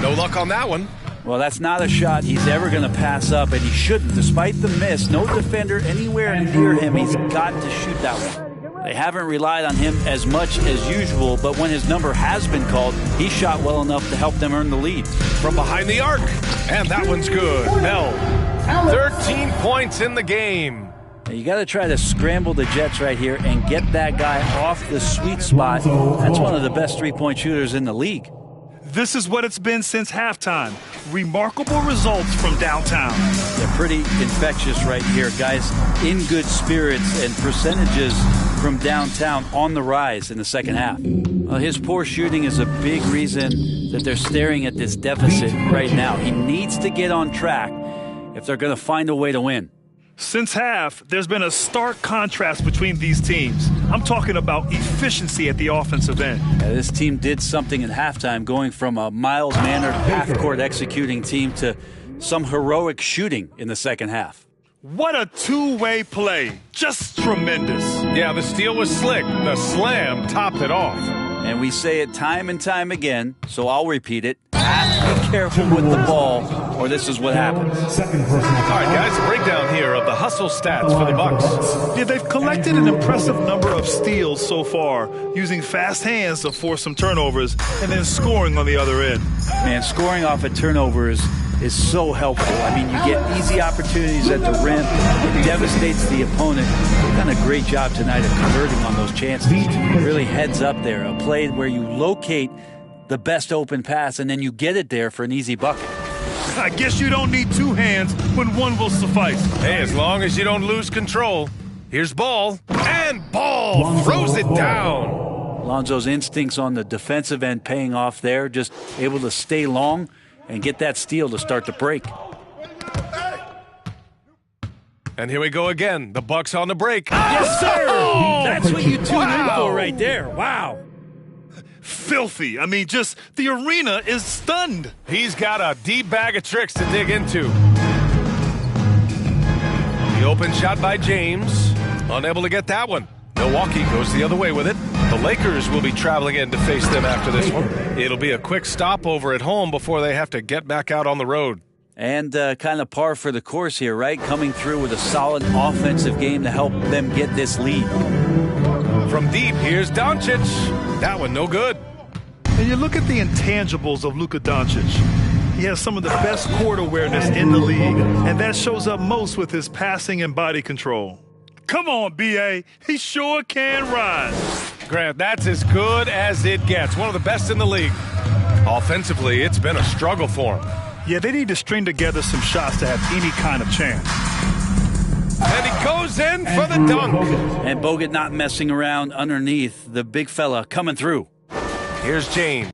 No luck on that one. Well, that's not a shot he's ever going to pass up, and he shouldn't. Despite the miss, no defender anywhere near him. He's got to shoot that one. They haven't relied on him as much as usual, but when his number has been called, he shot well enough to help them earn the lead. From behind the arc, and that one's good. Bell, 13 points in the game. Now you got to try to scramble the Jets right here and get that guy off the sweet spot. That's one of the best three-point shooters in the league. This is what it's been since halftime. Remarkable results from downtown. They're pretty infectious right here, guys. In good spirits, and percentages from downtown on the rise in the second half. Well, his poor shooting is a big reason that they're staring at this deficit right now. He needs to get on track if they're going to find a way to win. Since half, there's been a stark contrast between these teams. I'm talking about efficiency at the offensive end. Yeah, this team did something at halftime, going from a mild-mannered half-court executing team to some heroic shooting in the second half. What a two-way play. Just tremendous. Yeah, the steal was slick. The slam topped it off. And we say it time and time again, so I'll repeat it. Have to be careful with the ball, or this is what happens. All right, guys, a breakdown here of the hustle stats for the Bucks. Yeah, they've collected an impressive number of steals so far, using fast hands to force some turnovers and then scoring on the other end. Man, scoring off of turnovers is so helpful. I mean, you get easy opportunities at the rim. It devastates the opponent. They've done a great job tonight of converting on those chances. Really heads up there. A play where you locate the best open pass and then you get it there for an easy bucket. I guess you don't need two hands when one will suffice. Hey, as long as you don't lose control. Here's Ball. And Ball throws it down. Lonzo's instincts on the defensive end paying off there. Just able to stay long and get that steal to start the break. And here we go again. The Bucks on the break. Yes, sir! Oh! That's what you tune in for right there. Wow. Filthy. I mean, just the arena is stunned. He's got a deep bag of tricks to dig into. The open shot by James. Unable to get that one. Milwaukee goes the other way with it. The Lakers will be traveling in to face them after this one. It'll be a quick stopover at home before they have to get back out on the road. And kind of par for the course here, right? Coming through with a solid offensive game to help them get this lead. From deep, here's Doncic. That one no good. And you look at the intangibles of Luka Doncic. He has some of the best court awareness in the league, and that shows up most with his passing and body control. Come on, B.A. He sure can rise. Grant, that's as good as it gets. One of the best in the league. Offensively, it's been a struggle for him. Yeah, they need to string together some shots to have any kind of chance. And he goes in for the dunk. And Bogut not messing around underneath. The big fella coming through. Here's James.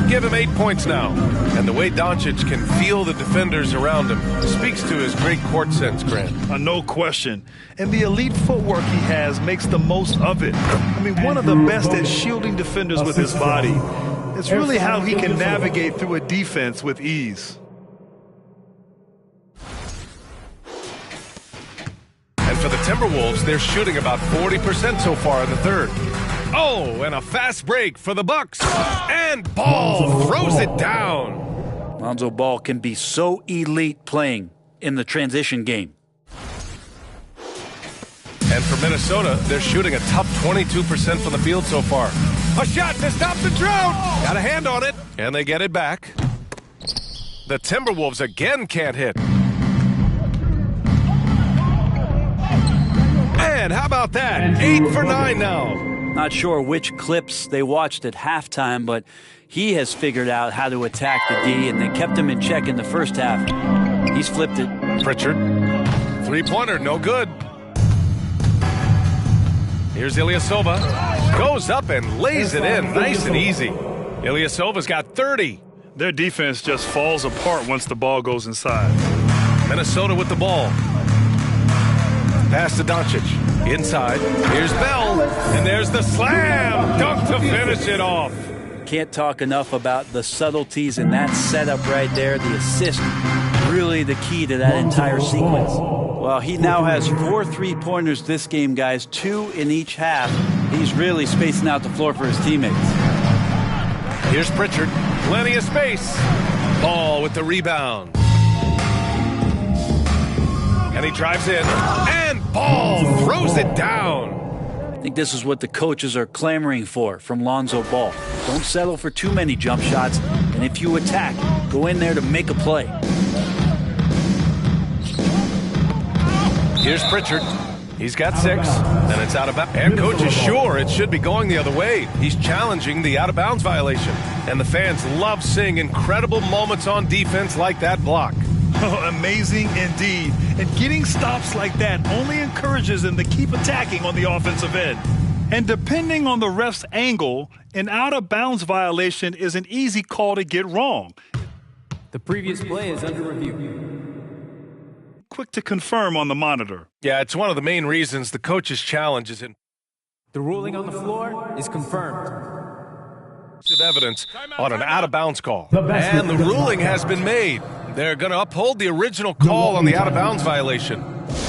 Give him 8 points now. And the way Doncic can feel the defenders around him speaks to his great court sense, Grant. No question. And the elite footwork he has makes the most of it. I mean, one of the best at shielding defenders with his body. It's really how he can navigate through a defense with ease. And for the Timberwolves, they're shooting about 40% so far in the third. Oh, and a fast break for the Bucks. And Ball throws it down. Lonzo Ball can be so elite playing in the transition game. And for Minnesota, they're shooting a top 22% from the field so far. A shot to stop the drought. Got a hand on it, and they get it back. The Timberwolves again can't hit. And how about that? 8 for 9 now. Not sure which clips they watched at halftime, but he has figured out how to attack the D, and they kept him in check in the first half. He's flipped it. Pritchard. Three-pointer, no good. Here's Ilyasova. Goes up and lays it in. Nice and easy. Ilyasova's got 30. Their defense just falls apart once the ball goes inside. Minnesota with the ball. Pass to Doncic. Inside. Here's Bell. And there's the slam. Dunk to finish it off. Can't talk enough about the subtleties in that setup right there. The assist, really the key to that entire sequence. Well, he now has 4 3-pointers this game, guys. 2 in each half. He's really spacing out the floor for his teammates. Here's Pritchard. Plenty of space. Ball with the rebound. And he drives in. And Ball throws it down. I think this is what the coaches are clamoring for from Lonzo Ball. Don't settle for too many jump shots. And if you attack, go in there to make a play. Here's Pritchard. He's got 6, and it's out of bounds. And coach is sure it should be going the other way. He's challenging the out-of-bounds violation. And the fans love seeing incredible moments on defense like that block. Oh, amazing indeed. And getting stops like that only encourages them to keep attacking on the offensive end. And depending on the ref's angle, an out-of-bounds violation is an easy call to get wrong. The previous play is under review. Quick to confirm on the monitor. Yeah, it's one of the main reasons the coach's challenge is in. The ruling on the floor is confirmed. Evidence on an out-of-bounds call. And the ruling has been made. They're going to uphold the original call on the out-of-bounds violation.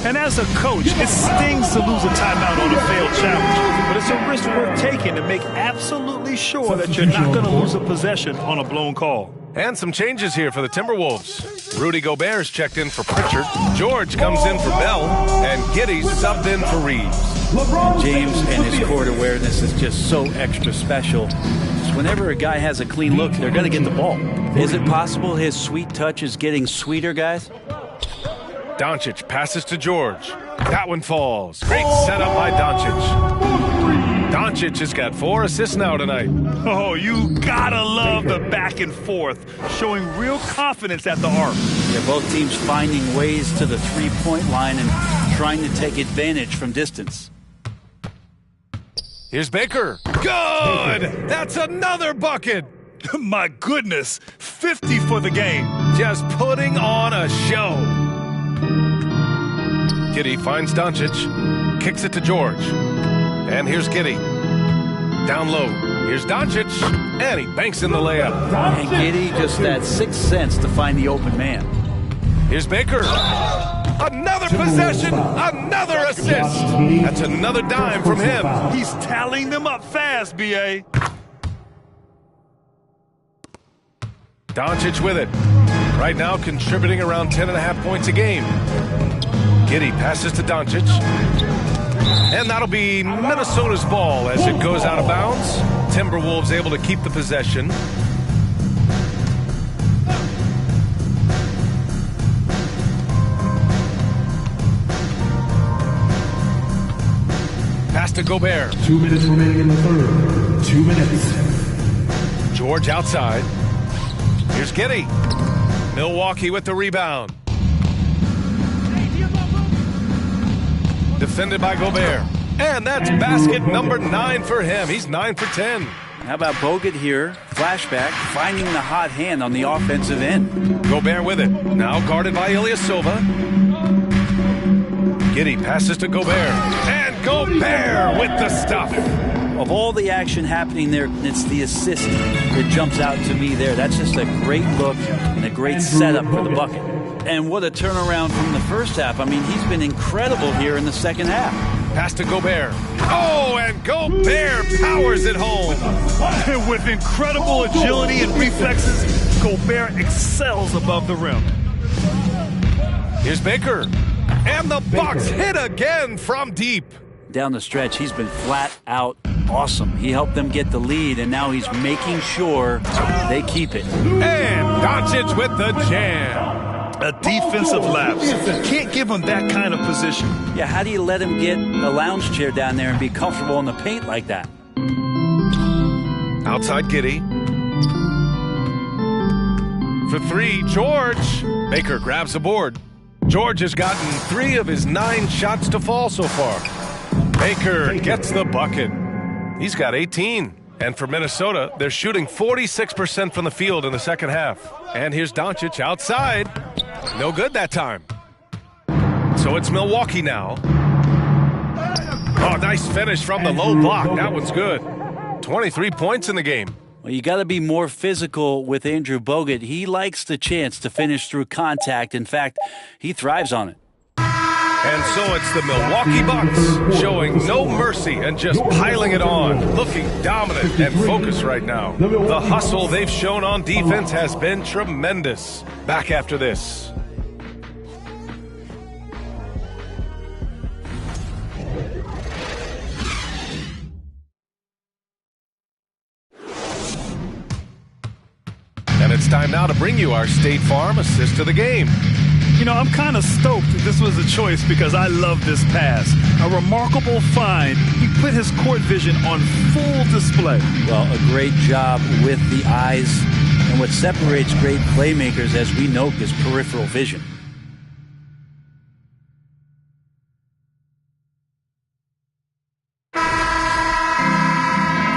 And as a coach, it stings to lose a timeout on a failed challenge. But it's a risk worth taking to make absolutely sure that you're not going to lose a possession on a blown call. And some changes here for the Timberwolves. Rudy Gobert's checked in for Pritchard. George comes in for Bell. And Giddey's subbed in for Reeves. James and his court awareness is just so extra special. Just whenever a guy has a clean look, they're going to get the ball. Is it possible his sweet touch is getting sweeter, guys? Doncic passes to George. That one falls. Great setup by Doncic. Doncic has got 4 assists now tonight. Oh, you gotta love the back and forth, showing real confidence at the arc. Yeah, both teams finding ways to the three-point line and trying to take advantage from distance. Here's Baker. Good! That's another bucket! My goodness, 50 for the game. Just putting on a show. Giddey finds Doncic, kicks it to George. And here's Giddey. Down low. Here's Doncic, and he banks in the layup. And Giddey just that 6th sense to find the open man. Here's Baker. Another possession, another assist. That's another dime from him. He's tallying them up fast, B.A. Doncic with it. Right now contributing around 10.5 points a game. Giddey passes to Doncic. And that'll be Minnesota's ball as it goes out of bounds. Timberwolves able to keep the possession. Pass to Gobert. 2 minutes remaining in the third. 2 minutes. George outside. Here's Giddey. Milwaukee with the rebound. Defended by Gobert. And that's basket number 9 for him. He's 9 for 10. How about Bogut here? Flashback, finding the hot hand on the offensive end. Gobert with it. Now guarded by Ilyasova. Giddey passes to Gobert. And Gobert with the stuff. Of all the action happening there, it's the assist that jumps out to me there. That's just a great look and a great setup for the bucket. And what a turnaround from the first half. I mean, he's been incredible here in the second half. Pass to Gobert. Oh, and Gobert powers it home. With incredible agility and reflexes, Gobert excels above the rim. Here's Baker. And the Bucks hit again from deep. Down the stretch, he's been flat out awesome. He helped them get the lead, and now he's making sure they keep it. And Doncic with the jam. A defensive lapse. Can't give him that kind of position. Yeah, how do you let him get a lounge chair down there and be comfortable in the paint like that? Outside Giddey. For three, George. Baker grabs the board. George has gotten 3 of his 9 shots to fall so far. Baker gets the bucket. He's got 18. And for Minnesota, they're shooting 46% from the field in the second half. And here's Doncic outside. No good that time. So it's Milwaukee now. Oh, nice finish from the low block. That one's good. 23 points in the game. Well, you got to be more physical with Andrew Bogut. He likes the chance to finish through contact. In fact, he thrives on it. And so it's the Milwaukee Bucks showing no mercy and just piling it on, looking dominant and focused right now. The hustle they've shown on defense has been tremendous. Back after this. And it's time now to bring you our State Farm assist of the game. You know, I'm kind of stoked this was a choice because I love this pass. A remarkable find. He put his court vision on full display. Well, a great job with the eyes. And what separates great playmakers, as we know, is peripheral vision.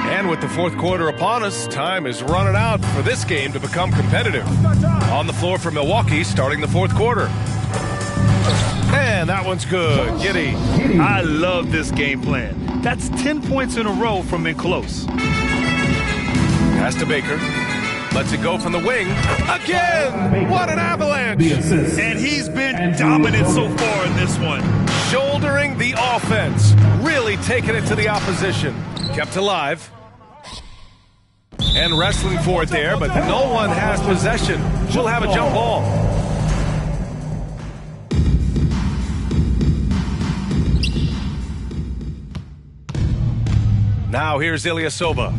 And with the fourth quarter upon us, time is running out for this game to become competitive. On the floor for Milwaukee, starting the fourth quarter. And that one's good. Giddey. I love this game plan. That's 10 points in a row from in close. Pass to Baker. Lets it go from the wing. Again! What an avalanche! And he's been dominant so far in this one. Shouldering the offense. Really taking it to the opposition. Kept alive. And wrestling for it there, but no one has possession. She'll have a jump ball. Now here's Ilyasova.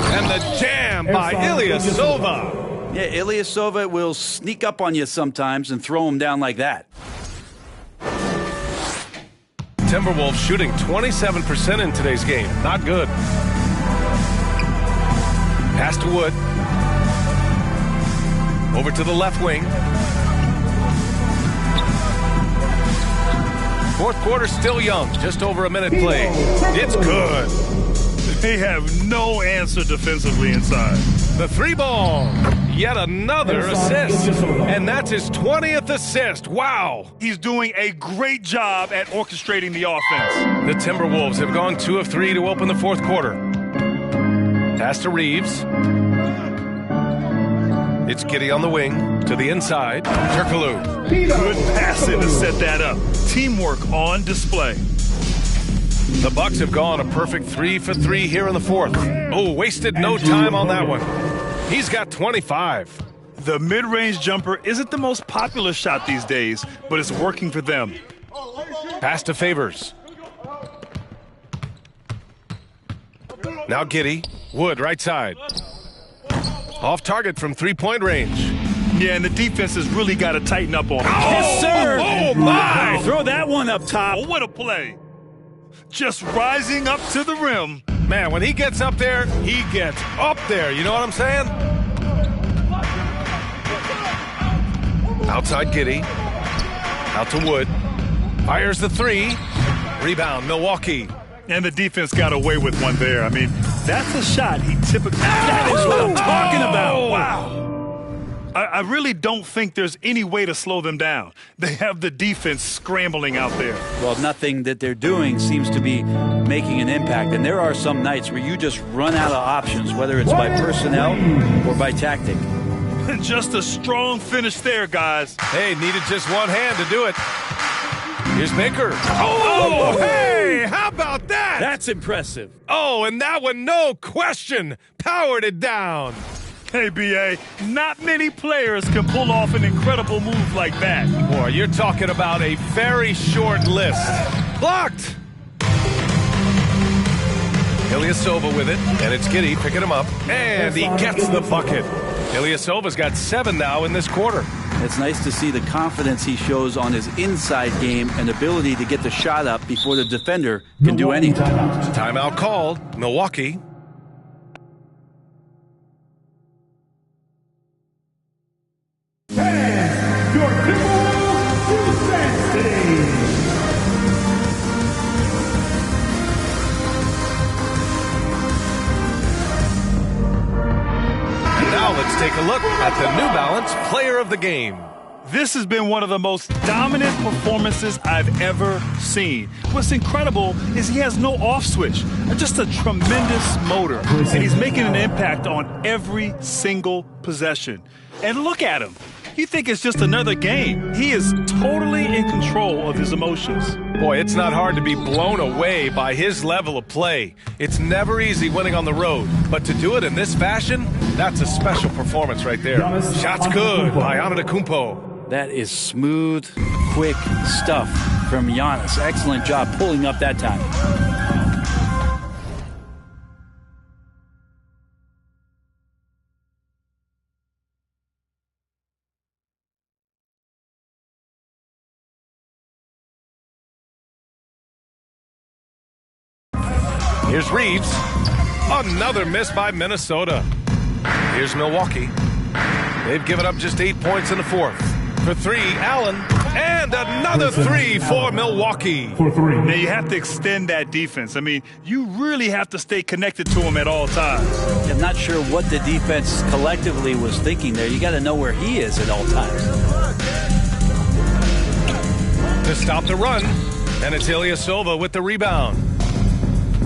And the jam by Ilyasova. Yeah, Ilyasova will sneak up on you sometimes and throw him down like that. Timberwolves shooting 27% in today's game. Not good. Pass to Wood. Over to the left wing. Fourth quarter still young. Just over a minute played. It's good. They have no answer defensively inside. The 3-ball. Yet another assist. And that's his 20th assist. Wow. He's doing a great job at orchestrating the offense. The Timberwolves have gone 2 of 3 to open the fourth quarter. Pass to Reeves. It's Giddey on the wing to the inside. Turkoglu. Good passing to set that up. Teamwork on display. The Bucks have gone a perfect 3 for 3 here in the fourth. Oh, wasted no time on that one. He's got 25. The mid-range jumper isn't the most popular shot these days, but it's working for them. Pass to Favors. Now Giddey. Wood right side. Off target from 3-point range. Yeah, and the defense has really got to tighten up on him. Yes, sir. Oh, my. Throw that one up top. Oh, what a play. Just rising up to the rim. Man, when he gets up there, he gets up there. You know what I'm saying? Outside Giddey. Out to Wood. Fires the 3. Rebound, Milwaukee. And the defense got away with one there. I mean, that's a shot he typically... That is what I'm talking about. Wow. I really don't think there's any way to slow them down. They have the defense scrambling out there. Well, nothing that they're doing seems to be making an impact. And there are some nights where you just run out of options, whether it's by personnel or by tactic. Just a strong finish there, guys. Hey, needed just one hand to do it. Here's Baker. Oh, hey, how about that? That's impressive. Oh, and that one, no question, powered it down. Hey, B.A., not many players can pull off an incredible move like that. Boy, you're talking about a very short list. Blocked. Ilyasova with it, and it's Giddey picking him up, and he gets the bucket. Ilyasova's got 7 now in this quarter. It's nice to see the confidence he shows on his inside game and ability to get the shot up before the defender can do anything. Timeout called. Milwaukee. And your Timberwolves defense team. Now let's take a look at the New Balance Player of the Game. This has been one of the most dominant performances I've ever seen. What's incredible is he has no off switch, just a tremendous motor, and he's making an impact on every single possession. And look at him. You think it's just another game. He is totally in control of his emotions. Boy, it's not hard to be blown away by his level of play. It's never easy winning on the road, but to do it in this fashion, that's a special performance right there. Shots good by Antetokounmpo. That is smooth, quick stuff from Giannis. Excellent job pulling up that time. Here's Reeves. Another miss by Minnesota. Here's Milwaukee. They've given up just 8 points in the fourth. For 3, Allen. And another 3 for Milwaukee. For 3. Now, you have to extend that defense. I mean, you really have to stay connected to him at all times. I'm not sure what the defense collectively was thinking there. You got to know where he is at all times. To stop the run, and it's Ilyasova with the rebound.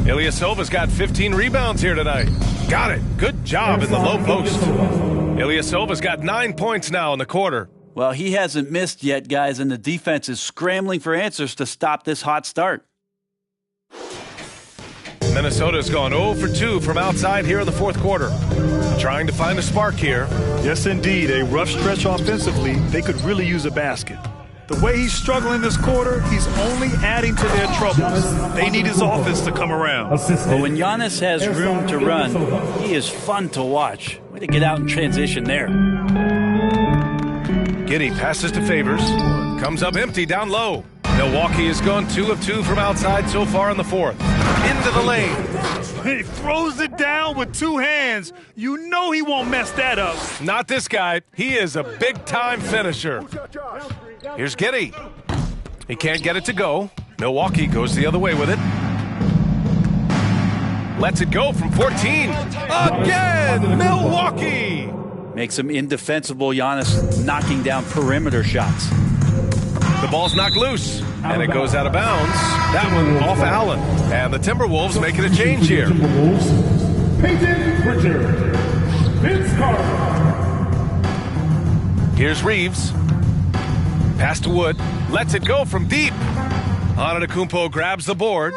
Ilyasova's got 15 rebounds here tonight. Got it. Good job in the low post. Ilyasova's got 9 points now in the quarter. Well, he hasn't missed yet, guys, and the defense is scrambling for answers to stop this hot start. Minnesota's gone 0 for 2 from outside here in the fourth quarter. Trying to find a spark here. Yes, indeed. A rough stretch offensively. They could really use a basket. The way he's struggling this quarter, he's only adding to their troubles. They need his offense to come around. Well, when Giannis has room to run, he is fun to watch. Way to get out in transition there. Giddey passes to Favors. Comes up empty down low. Milwaukee has gone 2 of 2 from outside so far in the fourth. Into the lane. He throws it down with 2 hands. You know he won't mess that up. Not this guy. He is a big-time finisher. Here's Giddey. He can't get it to go. Milwaukee goes the other way with it. Lets it go from 14. Again, Milwaukee! Makes him indefensible, Giannis knocking down perimeter shots. The ball's knocked loose, and it goes out of bounds. That one off Allen. And the Timberwolves making a change here. Peyton Pritchard. Vince Carter. Here's Reeves. Pass to Wood. Lets it go from deep. Antetokounmpo grabs the board.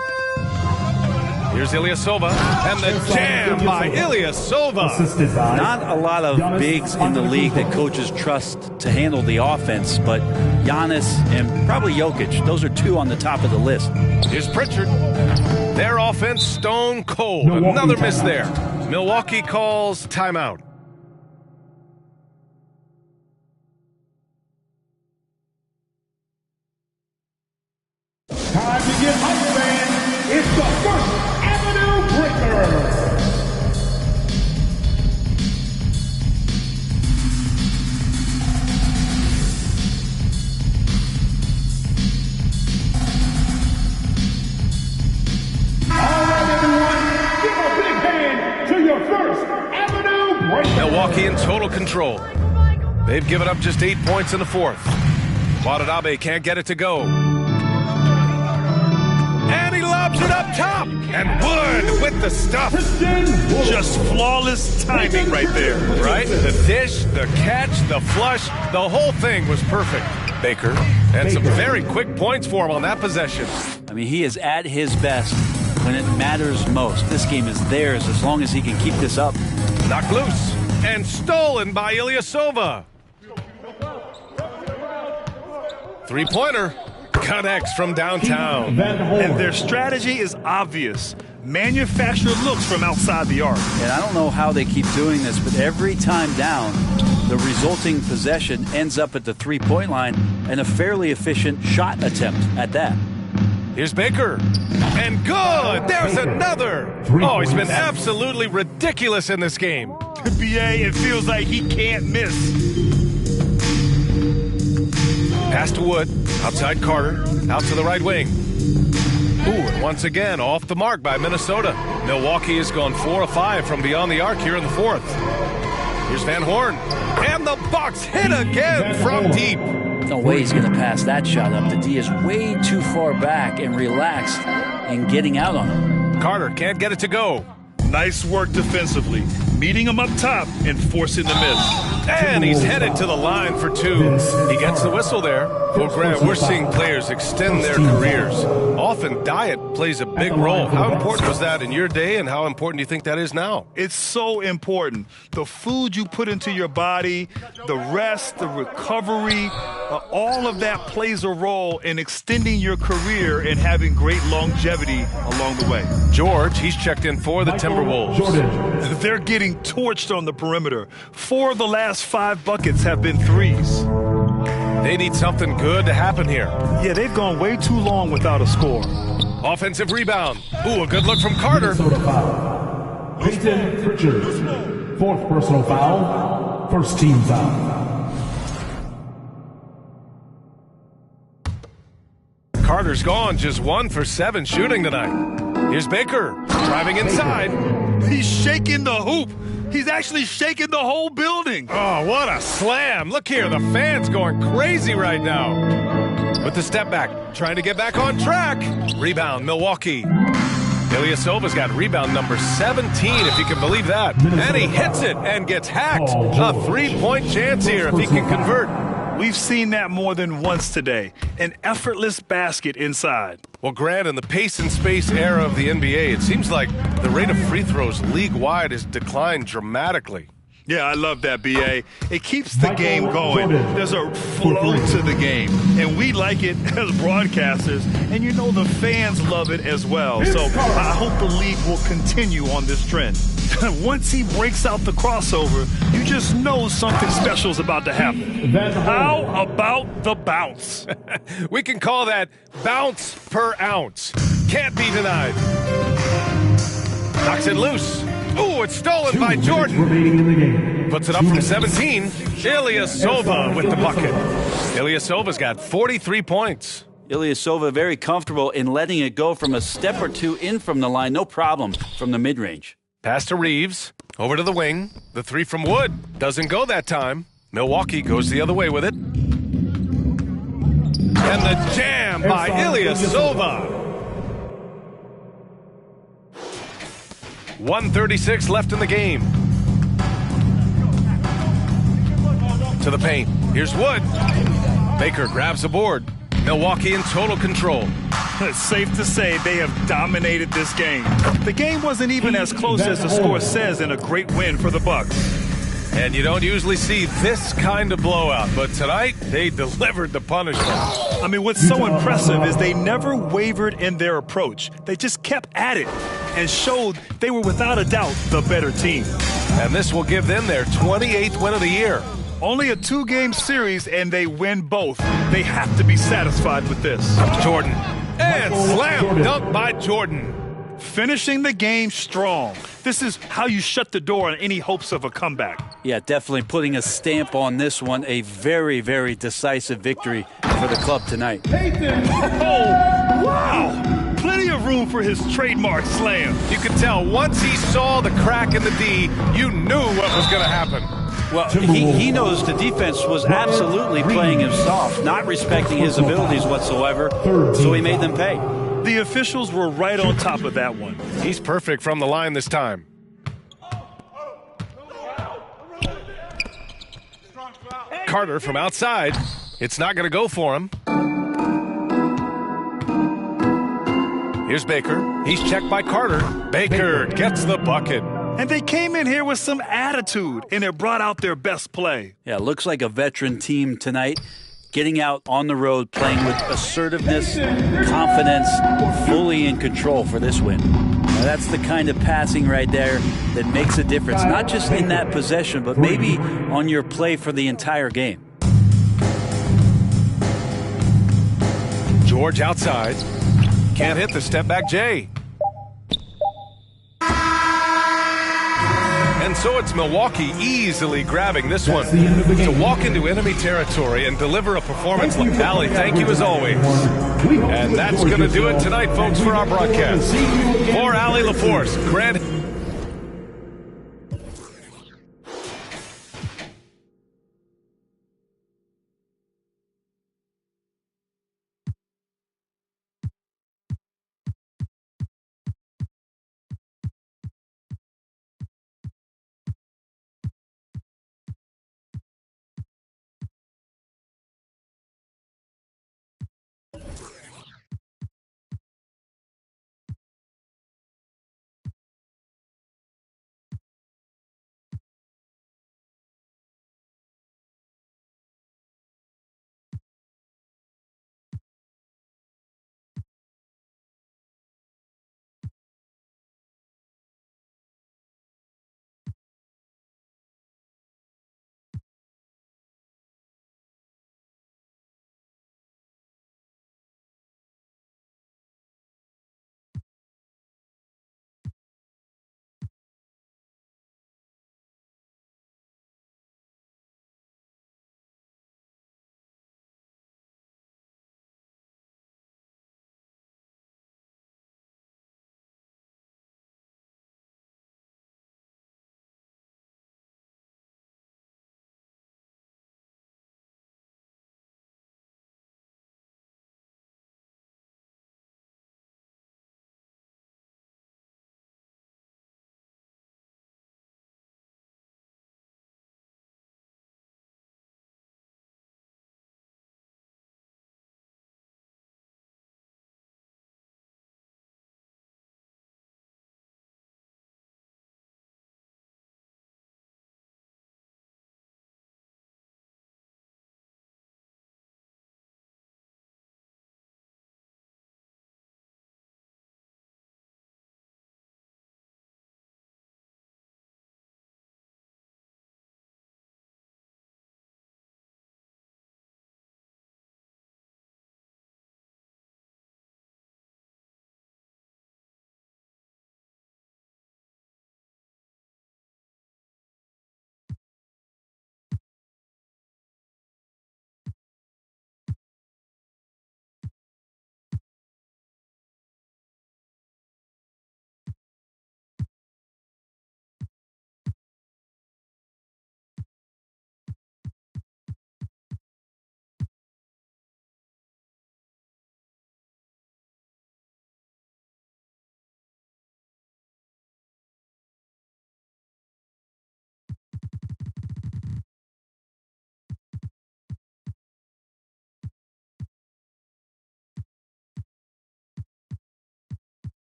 Here's Ilyasova. And the jam by Ilyasova. Not a lot of bigs in the league that coaches trust to handle the offense, but Giannis and probably Jokic, those are 2 on the top of the list. Here's Pritchard. Their offense stone cold. Another miss there. Milwaukee calls timeout. Time to get hype, fans. It's the First Avenue Breaker. All right, everyone, give a big hand to your First Avenue Breaker. Milwaukee in total control. They've given up just 8 points in the fourth. Watanabe can't get it to go. And he lobs it up top. And Wood with the stuff. Just flawless timing right there. Right? The dish, the catch, the flush, the whole thing was perfect. Baker. And some very quick points for him on that possession. I mean, he is at his best when it matters most. This game is theirs as long as he can keep this up. Knocked loose. And stolen by Ilyasova. Three-pointer. Connects from downtown. And their strategy is obvious. manufactured looks from outside the arc. And I don't know how they keep doing this, but every time down, the resulting possession ends up at the three-point line and a fairly efficient shot attempt at that. Here's Baker. And good! There's another! Oh, he's been absolutely ridiculous in this game. BA, it feels like he can't miss. Pass to Wood. Outside Carter. Out to the right wing. Ooh, and once again, off the mark by Minnesota. Milwaukee has gone 4 of 5 from beyond the arc here in the fourth. Here's Van Horn. And the Bucks hit again from deep. No way he's going to pass that shot up. The D is way too far back and relaxed in getting out on him. Carter can't get it to go. Nice work defensively, meeting him up top and forcing the miss. And he's headed to the line for 2. He gets the whistle there. Well, Grant, we're seeing players extend their careers. Often diet plays a big role. How important was that in your day, and how important do you think that is now? It's so important. The food you put into your body, the rest, the recovery, all of that plays a role in extending your career and having great longevity along the way. George, he's checked in for the Timberwolves. They're getting torched on the perimeter. 4 of the last 5 buckets have been threes. They need something good to happen here. Yeah, they've gone way too long without a score. Offensive rebound. Ooh, a good look from Carter. Peyton Pritchard, 4th personal foul, 1st team foul. Carter's gone, just 1 for 7 shooting tonight. Here's Baker, driving inside. He's shaking the hoop. He's actually shaking the whole building. Oh, what a slam. Look here, the fans going crazy right now. With the step back, trying to get back on track. Rebound, Milwaukee. Ilyasova's got rebound number 17, if you can believe that. And he hits it and gets hacked. A 3-point chance here if he can convert. We've seen that more than once today. An effortless basket inside. Well, Grant, in the pace and space era of the NBA, it seems like the rate of free throws league-wide has declined dramatically. Yeah, I love that, B.A. It keeps the game going. There's a flow to the game, and we like it as broadcasters, and you know the fans love it as well. So I hope the league will continue on this trend. Once he breaks out the crossover, you just know something special is about to happen. How about the bounce? We can call that bounce per ounce. Can't be denied. Knocks it loose. Ooh, it's stolen by Jordan. Puts it up from 17. Ilyasova with the bucket. Ilyasova's got 43 points. Ilyasova very comfortable in letting it go from a step or two in from the line. No problem from the mid-range. Pass to Reeves. Over to the wing. The 3 from Wood. Doesn't go that time. Milwaukee goes the other way with it. And the jam by Ilyasova. 1:36 left in the game. To the paint. Here's Wood. Baker grabs the board. Milwaukee in total control. It's safe to say they have dominated this game. The game wasn't even as close as the score says in a great win for the Bucks. And you don't usually see this kind of blowout, but tonight they delivered the punishment. I mean, what's so impressive is they never wavered in their approach. They just kept at it and showed they were without a doubt the better team. And this will give them their 28th win of the year. Only a 2-game series, and they win both. They have to be satisfied with this. Jordan. And slam dunk by Jordan. Finishing the game strong. This is how you shut the door on any hopes of a comeback. Yeah, definitely putting a stamp on this one. A very, very decisive victory for the club tonight. Oh, wow. Plenty of room for his trademark slam. You could tell once he saw the crack in the D, you knew what was going to happen. Well, he knows the defense was absolutely playing him soft, not respecting his abilities whatsoever, so he made them pay. The officials were right on top of that one. He's perfect from the line this time. Carter from outside. It's not going to go for him. Here's Baker. He's checked by Carter. Baker gets the bucket. And they came in here with some attitude, and it brought out their best play. Yeah, looks like a veteran team tonight. getting out on the road, playing with assertiveness, confidence, fully in control for this win. Now, that's the kind of passing right there that makes a difference, not just in that possession, but maybe on your play for the entire game. George outside. Can't hit the step back Jay. And so it's Milwaukee easily grabbing this one to walk into enemy territory and deliver a performance like Allie. Thank you as always. And that's going to do it tonight, folks, for our broadcast. For Allie LaForce, Grant